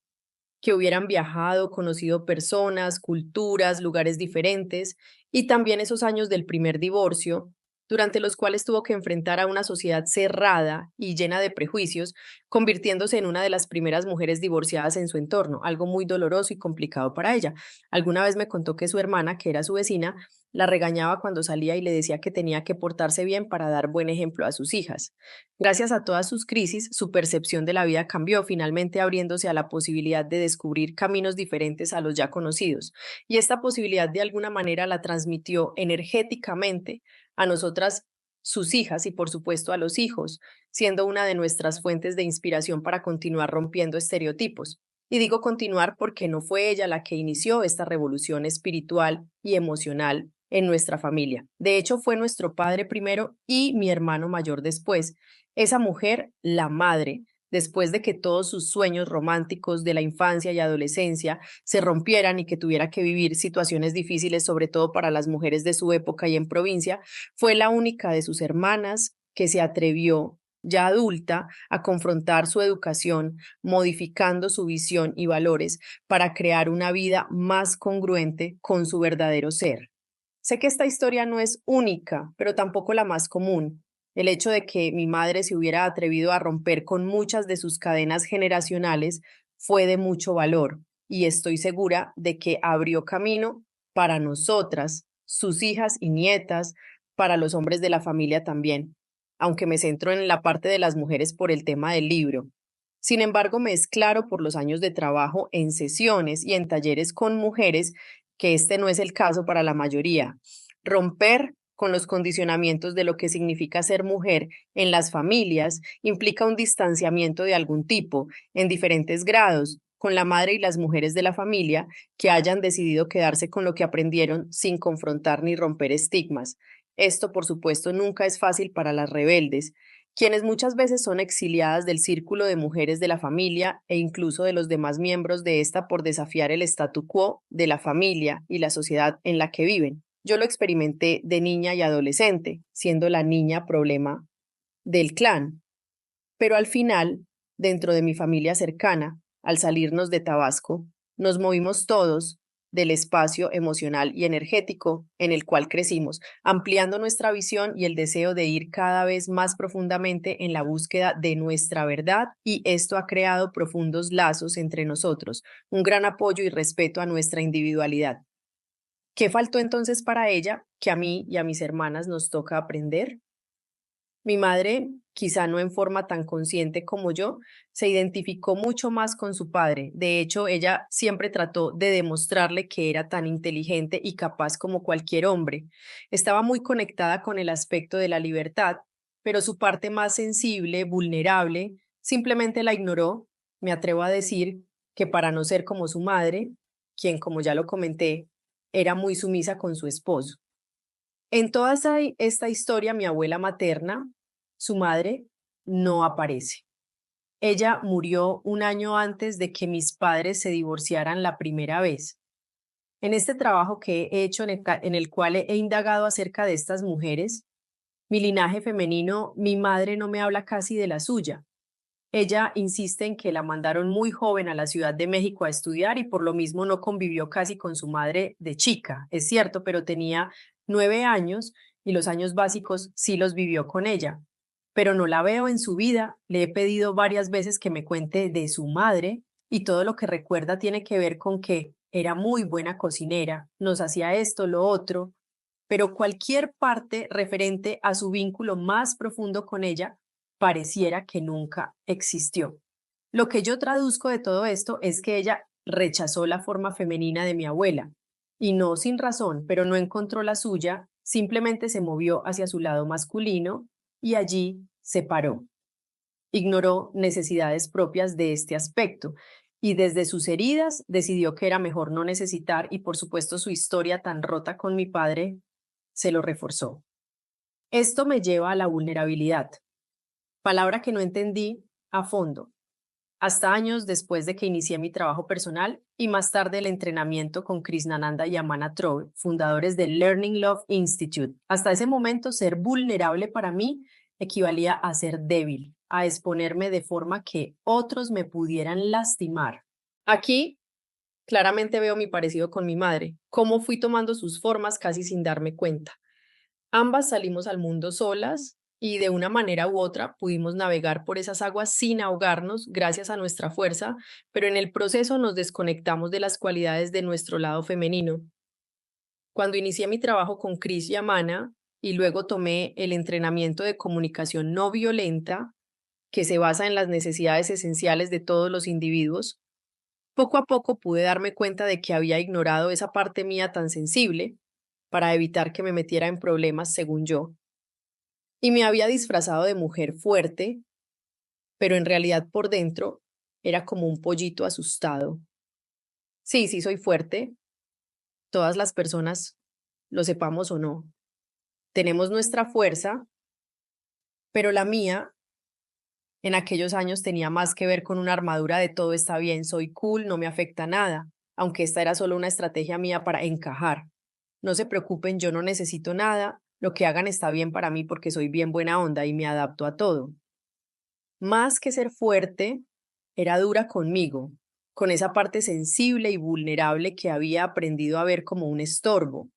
que hubieran viajado, conocido personas, culturas, lugares diferentes, y también esos años del primer divorcio, durante los cuales tuvo que enfrentar a una sociedad cerrada y llena de prejuicios, convirtiéndose en una de las primeras mujeres divorciadas en su entorno, algo muy doloroso y complicado para ella. Alguna vez me contó que su hermana, que era su vecina, la regañaba cuando salía y le decía que tenía que portarse bien para dar buen ejemplo a sus hijas. Gracias a todas sus crisis, su percepción de la vida cambió, finalmente abriéndose a la posibilidad de descubrir caminos diferentes a los ya conocidos. Y esta posibilidad de alguna manera la transmitió energéticamente a nosotras, sus hijas y por supuesto a los hijos, siendo una de nuestras fuentes de inspiración para continuar rompiendo estereotipos. Y digo continuar porque no fue ella la que inició esta revolución espiritual y emocional en nuestra familia. De hecho, fue nuestro padre primero y mi hermano mayor después. Esa mujer, la madre, después de que todos sus sueños románticos de la infancia y adolescencia se rompieran y que tuviera que vivir situaciones difíciles, sobre todo para las mujeres de su época y en provincia, fue la única de sus hermanas que se atrevió, ya adulta, a confrontar su educación, modificando su visión y valores para crear una vida más congruente con su verdadero ser. Sé que esta historia no es única, pero tampoco la más común. El hecho de que mi madre se hubiera atrevido a romper con muchas de sus cadenas generacionales fue de mucho valor y estoy segura de que abrió camino para nosotras, sus hijas y nietas, para los hombres de la familia también, aunque me centro en la parte de las mujeres por el tema del libro. Sin embargo, me es claro por los años de trabajo en sesiones y en talleres con mujeres que este no es el caso para la mayoría. Romper con los condicionamientos de lo que significa ser mujer en las familias implica un distanciamiento de algún tipo, en diferentes grados, con la madre y las mujeres de la familia que hayan decidido quedarse con lo que aprendieron sin confrontar ni romper estigmas. Esto, por supuesto, nunca es fácil para las rebeldes, quienes muchas veces son exiliadas del círculo de mujeres de la familia e incluso de los demás miembros de esta por desafiar el statu quo de la familia y la sociedad en la que viven. Yo lo experimenté de niña y adolescente, siendo la niña problema del clan, pero al final, dentro de mi familia cercana, al salirnos de Tabasco, nos movimos todos del espacio emocional y energético en el cual crecimos, ampliando nuestra visión y el deseo de ir cada vez más profundamente en la búsqueda de nuestra verdad, y esto ha creado profundos lazos entre nosotros, un gran apoyo y respeto a nuestra individualidad. ¿Qué faltó entonces para ella que a mí y a mis hermanas nos toca aprender? Mi madre, quizá no en forma tan consciente como yo, se identificó mucho más con su padre. De hecho, ella siempre trató de demostrarle que era tan inteligente y capaz como cualquier hombre. Estaba muy conectada con el aspecto de la libertad, pero su parte más sensible, vulnerable, simplemente la ignoró. Me atrevo a decir que para no ser como su madre, quien, como ya lo comenté, era muy sumisa con su esposo. En toda esta historia, mi abuela materna, su madre, no aparece. Ella murió un año antes de que mis padres se divorciaran la primera vez. En este trabajo que he hecho, en el cual he indagado acerca de estas mujeres, mi linaje femenino, mi madre no me habla casi de la suya. Ella insiste en que la mandaron muy joven a la Ciudad de México a estudiar y por lo mismo no convivió casi con su madre de chica, es cierto, pero tenía 9 años y los años básicos sí los vivió con ella. Pero no la veo en su vida, le he pedido varias veces que me cuente de su madre y todo lo que recuerda tiene que ver con que era muy buena cocinera, nos hacía esto, lo otro, pero cualquier parte referente a su vínculo más profundo con ella pareciera que nunca existió. Lo que yo traduzco de todo esto es que ella rechazó la forma femenina de mi abuela, y no sin razón, pero no encontró la suya, simplemente se movió hacia su lado masculino y allí se paró. Ignoró necesidades propias de este aspecto y desde sus heridas decidió que era mejor no necesitar, y por supuesto su historia tan rota con mi padre se lo reforzó. Esto me lleva a la vulnerabilidad, palabra que no entendí a fondo hasta años después de que inicié mi trabajo personal y más tarde el entrenamiento con Krishnananda y Amana Troll, fundadores del Learning Love Institute. Hasta ese momento, ser vulnerable para mí equivalía a ser débil, a exponerme de forma que otros me pudieran lastimar. Aquí claramente veo mi parecido con mi madre, cómo fui tomando sus formas casi sin darme cuenta. Ambas salimos al mundo solas y de una manera u otra pudimos navegar por esas aguas sin ahogarnos gracias a nuestra fuerza, pero en el proceso nos desconectamos de las cualidades de nuestro lado femenino. Cuando inicié mi trabajo con Chris y Amana y luego tomé el entrenamiento de comunicación no violenta, que se basa en las necesidades esenciales de todos los individuos, poco a poco pude darme cuenta de que había ignorado esa parte mía tan sensible para evitar que me metiera en problemas según yo, y me había disfrazado de mujer fuerte, pero en realidad por dentro era como un pollito asustado. Sí, sí soy fuerte, todas las personas, lo sepamos o no, tenemos nuestra fuerza, pero la mía en aquellos años tenía más que ver con una armadura de todo está bien, soy cool, no me afecta nada, aunque esta era solo una estrategia mía para encajar. No se preocupen, yo no necesito nada, lo que hagan está bien para mí porque soy bien buena onda y me adapto a todo. Más que ser fuerte, era dura conmigo, con esa parte sensible y vulnerable que había aprendido a ver como un estorbo.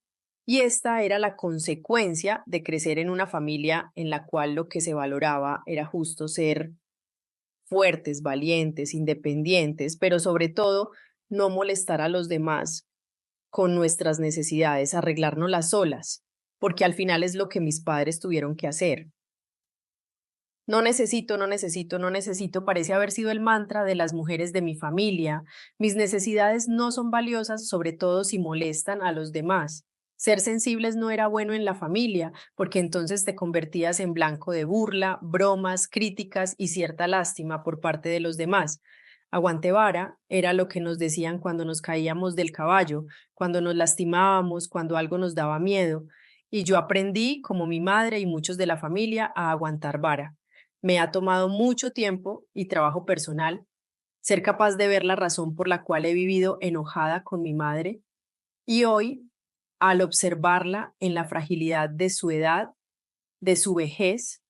Y esta era la consecuencia de crecer en una familia en la cual lo que se valoraba era justo ser fuertes, valientes, independientes, pero sobre todo no molestar a los demás con nuestras necesidades, arreglárnoslas solas, porque al final es lo que mis padres tuvieron que hacer. No necesito, no necesito, no necesito, parece haber sido el mantra de las mujeres de mi familia. Mis necesidades no son valiosas, sobre todo si molestan a los demás. Ser sensibles no era bueno en la familia, porque entonces te convertías en blanco de burla, bromas, críticas y cierta lástima por parte de los demás. Aguante vara era lo que nos decían cuando nos caíamos del caballo, cuando nos lastimábamos, cuando algo nos daba miedo. Y yo aprendí, como mi madre y muchos de la familia, a aguantar vara. Me ha tomado mucho tiempo y trabajo personal ser capaz de ver la razón por la cual he vivido enojada con mi madre, y hoy, al observarla en la fragilidad de su edad, de su vejez,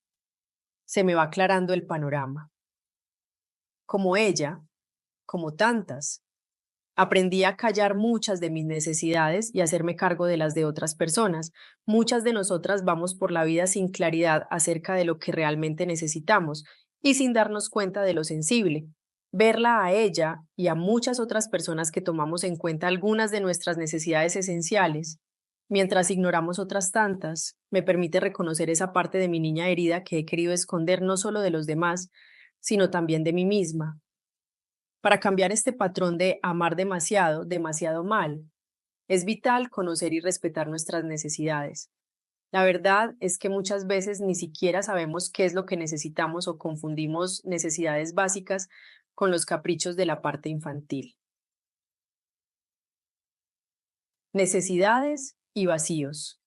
se me va aclarando el panorama. Como ella, como tantas, Aprendí a callar muchas de mis necesidades y hacerme cargo de las de otras personas. Muchas de nosotras vamos por la vida sin claridad acerca de lo que realmente necesitamos y sin darnos cuenta de lo sensible. Verla a ella y a muchas otras personas que tomamos en cuenta algunas de nuestras necesidades esenciales, mientras ignoramos otras tantas, me permite reconocer esa parte de mi niña herida que he querido esconder no solo de los demás, sino también de mí misma. Para cambiar este patrón de amar demasiado, demasiado mal, es vital conocer y respetar nuestras necesidades. La verdad es que muchas veces ni siquiera sabemos qué es lo que necesitamos o confundimos necesidades básicas con los caprichos de la parte infantil. Necesidades y vacíos.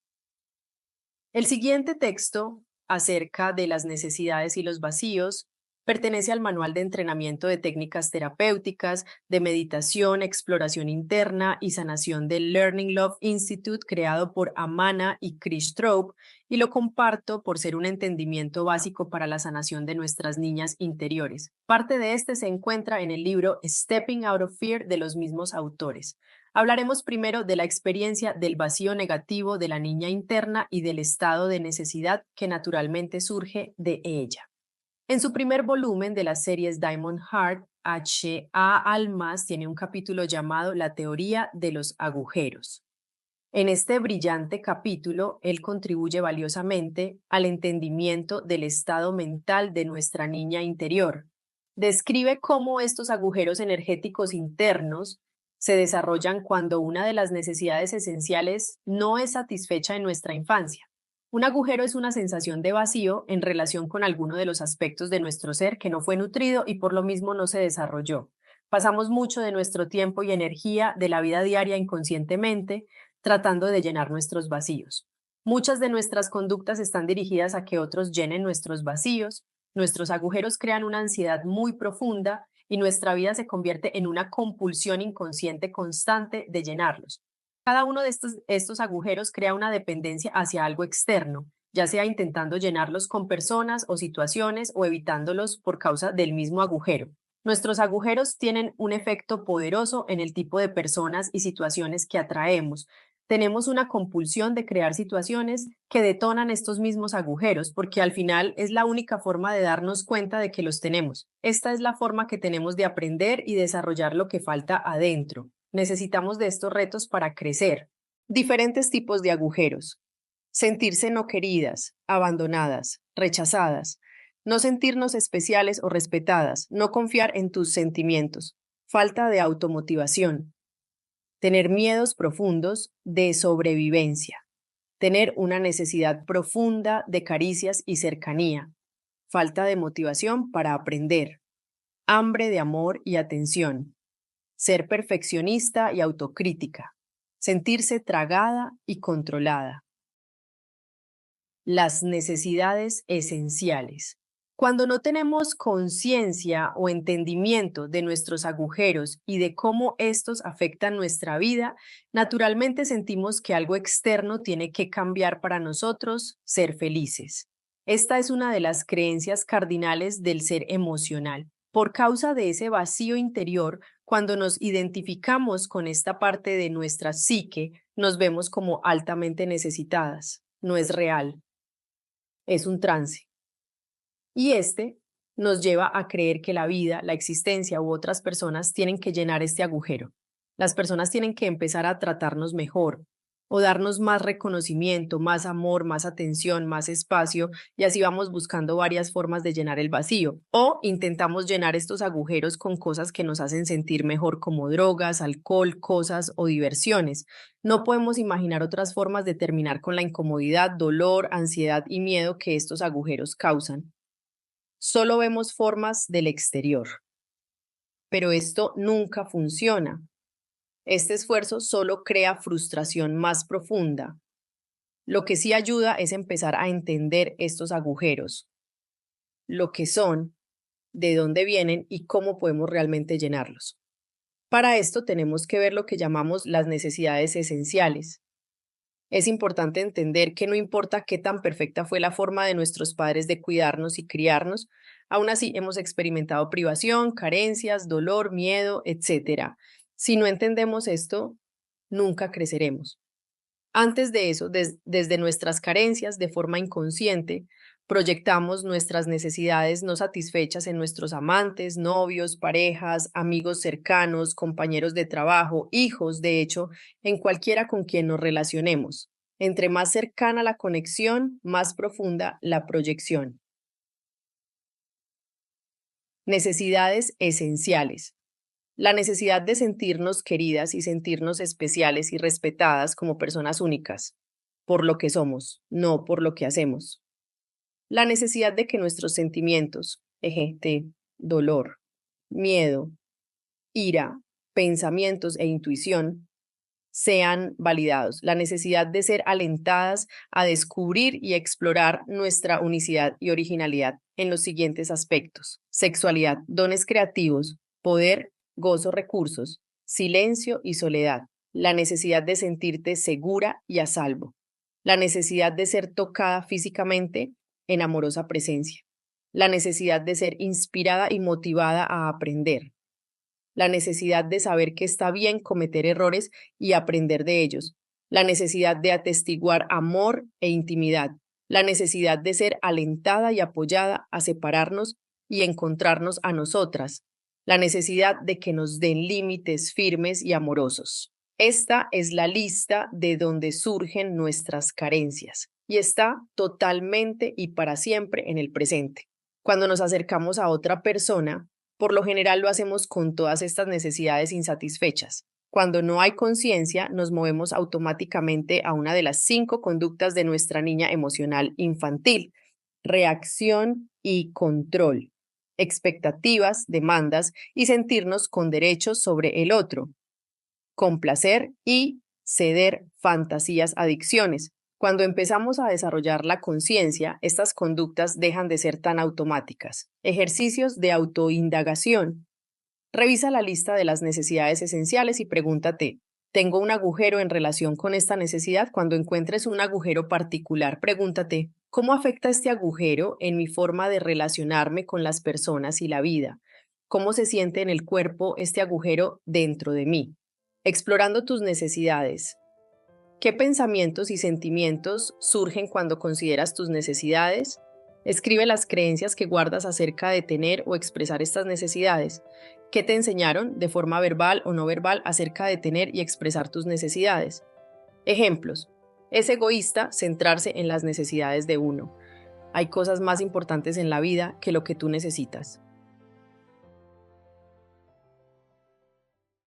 El siguiente texto acerca de las necesidades y los vacíos pertenece al Manual de Entrenamiento de Técnicas Terapéuticas, de Meditación, Exploración Interna y Sanación del Learning Love Institute, creado por Amana y Chris Traub, y lo comparto por ser un entendimiento básico para la sanación de nuestras niñas interiores. Parte de este se encuentra en el libro Stepping Out of Fear de los mismos autores. Hablaremos primero de la experiencia del vacío negativo de la niña interna y del estado de necesidad que naturalmente surge de ella. En su primer volumen de las series Diamond Heart, H.A. Almas tiene un capítulo llamado La teoría de los agujeros. En este brillante capítulo, él contribuye valiosamente al entendimiento del estado mental de nuestra niña interior. Describe cómo estos agujeros energéticos internos se desarrollan cuando una de las necesidades esenciales no es satisfecha en nuestra infancia. Un agujero es una sensación de vacío en relación con alguno de los aspectos de nuestro ser que no fue nutrido y por lo mismo no se desarrolló. Pasamos mucho de nuestro tiempo y energía de la vida diaria inconscientemente tratando de llenar nuestros vacíos. Muchas de nuestras conductas están dirigidas a que otros llenen nuestros vacíos. Nuestros agujeros crean una ansiedad muy profunda y nuestra vida se convierte en una compulsión inconsciente constante de llenarlos. Cada uno de estos agujeros crea una dependencia hacia algo externo, ya sea intentando llenarlos con personas o situaciones o evitándolos por causa del mismo agujero. Nuestros agujeros tienen un efecto poderoso en el tipo de personas y situaciones que atraemos. Tenemos una compulsión de crear situaciones que detonan estos mismos agujeros, porque al final es la única forma de darnos cuenta de que los tenemos. Esta es la forma que tenemos de aprender y desarrollar lo que falta adentro. Necesitamos de estos retos para crecer. Diferentes tipos de agujeros. Sentirse no queridas, abandonadas, rechazadas. No sentirnos especiales o respetadas. No confiar en tus sentimientos. Falta de automotivación. Tener miedos profundos de sobrevivencia, tener una necesidad profunda de caricias y cercanía, falta de motivación para aprender, hambre de amor y atención, ser perfeccionista y autocrítica, sentirse tragada y controlada. Las necesidades esenciales. Cuando no tenemos conciencia o entendimiento de nuestros agujeros y de cómo estos afectan nuestra vida, naturalmente sentimos que algo externo tiene que cambiar para nosotros ser felices. Esta es una de las creencias cardinales del ser emocional. Por causa de ese vacío interior, cuando nos identificamos con esta parte de nuestra psique, nos vemos como altamente necesitadas. No es real, es un trance. Y este nos lleva a creer que la vida, la existencia u otras personas tienen que llenar este agujero. Las personas tienen que empezar a tratarnos mejor o darnos más reconocimiento, más amor, más atención, más espacio, y así vamos buscando varias formas de llenar el vacío. O intentamos llenar estos agujeros con cosas que nos hacen sentir mejor, como drogas, alcohol, cosas o diversiones. No podemos imaginar otras formas de terminar con la incomodidad, dolor, ansiedad y miedo que estos agujeros causan. Solo vemos formas del exterior. Pero esto nunca funciona. Este esfuerzo solo crea frustración más profunda. Lo que sí ayuda es empezar a entender estos agujeros, lo que son, de dónde vienen y cómo podemos realmente llenarlos. Para esto tenemos que ver lo que llamamos las necesidades esenciales. Es importante entender que no importa qué tan perfecta fue la forma de nuestros padres de cuidarnos y criarnos, aún así hemos experimentado privación, carencias, dolor, miedo, etc. Si no entendemos esto, nunca creceremos. Antes de eso, desde nuestras carencias, de forma inconsciente, proyectamos nuestras necesidades no satisfechas en nuestros amantes, novios, parejas, amigos cercanos, compañeros de trabajo, hijos, de hecho, en cualquiera con quien nos relacionemos. Entre más cercana la conexión, más profunda la proyección. Necesidades esenciales. La necesidad de sentirnos queridas y sentirnos especiales y respetadas como personas únicas, por lo que somos, no por lo que hacemos. La necesidad de que nuestros sentimientos, ejemplo, dolor, miedo, ira, pensamientos e intuición, sean validados. La necesidad de ser alentadas a descubrir y explorar nuestra unicidad y originalidad en los siguientes aspectos: sexualidad, dones creativos, poder, gozo, recursos, silencio y soledad. La necesidad de sentirte segura y a salvo. La necesidad de ser tocada físicamente en amorosa presencia. La necesidad de ser inspirada y motivada a aprender. La necesidad de saber que está bien cometer errores y aprender de ellos, la necesidad de atestiguar amor e intimidad, la necesidad de ser alentada y apoyada a separarnos y encontrarnos a nosotras, la necesidad de que nos den límites firmes y amorosos. Esta es la lista de donde surgen nuestras carencias y está totalmente y para siempre en el presente. Cuando nos acercamos a otra persona, por lo general lo hacemos con todas estas necesidades insatisfechas. Cuando no hay conciencia, nos movemos automáticamente a una de las 5 conductas de nuestra niña emocional infantil: reacción y control, expectativas, demandas y sentirnos con derechos sobre el otro, complacer y ceder, fantasías, adicciones. Cuando empezamos a desarrollar la conciencia, estas conductas dejan de ser tan automáticas. Ejercicios de autoindagación. Revisa la lista de las necesidades esenciales y pregúntate: ¿tengo un agujero en relación con esta necesidad? Cuando encuentres un agujero particular, pregúntate: ¿cómo afecta este agujero en mi forma de relacionarme con las personas y la vida? ¿Cómo se siente en el cuerpo este agujero dentro de mí? Explorando tus necesidades. ¿Qué pensamientos y sentimientos surgen cuando consideras tus necesidades? Escribe las creencias que guardas acerca de tener o expresar estas necesidades. ¿Qué te enseñaron, de forma verbal o no verbal, acerca de tener y expresar tus necesidades? Ejemplos. Es egoísta centrarse en las necesidades de uno. Hay cosas más importantes en la vida que lo que tú necesitas.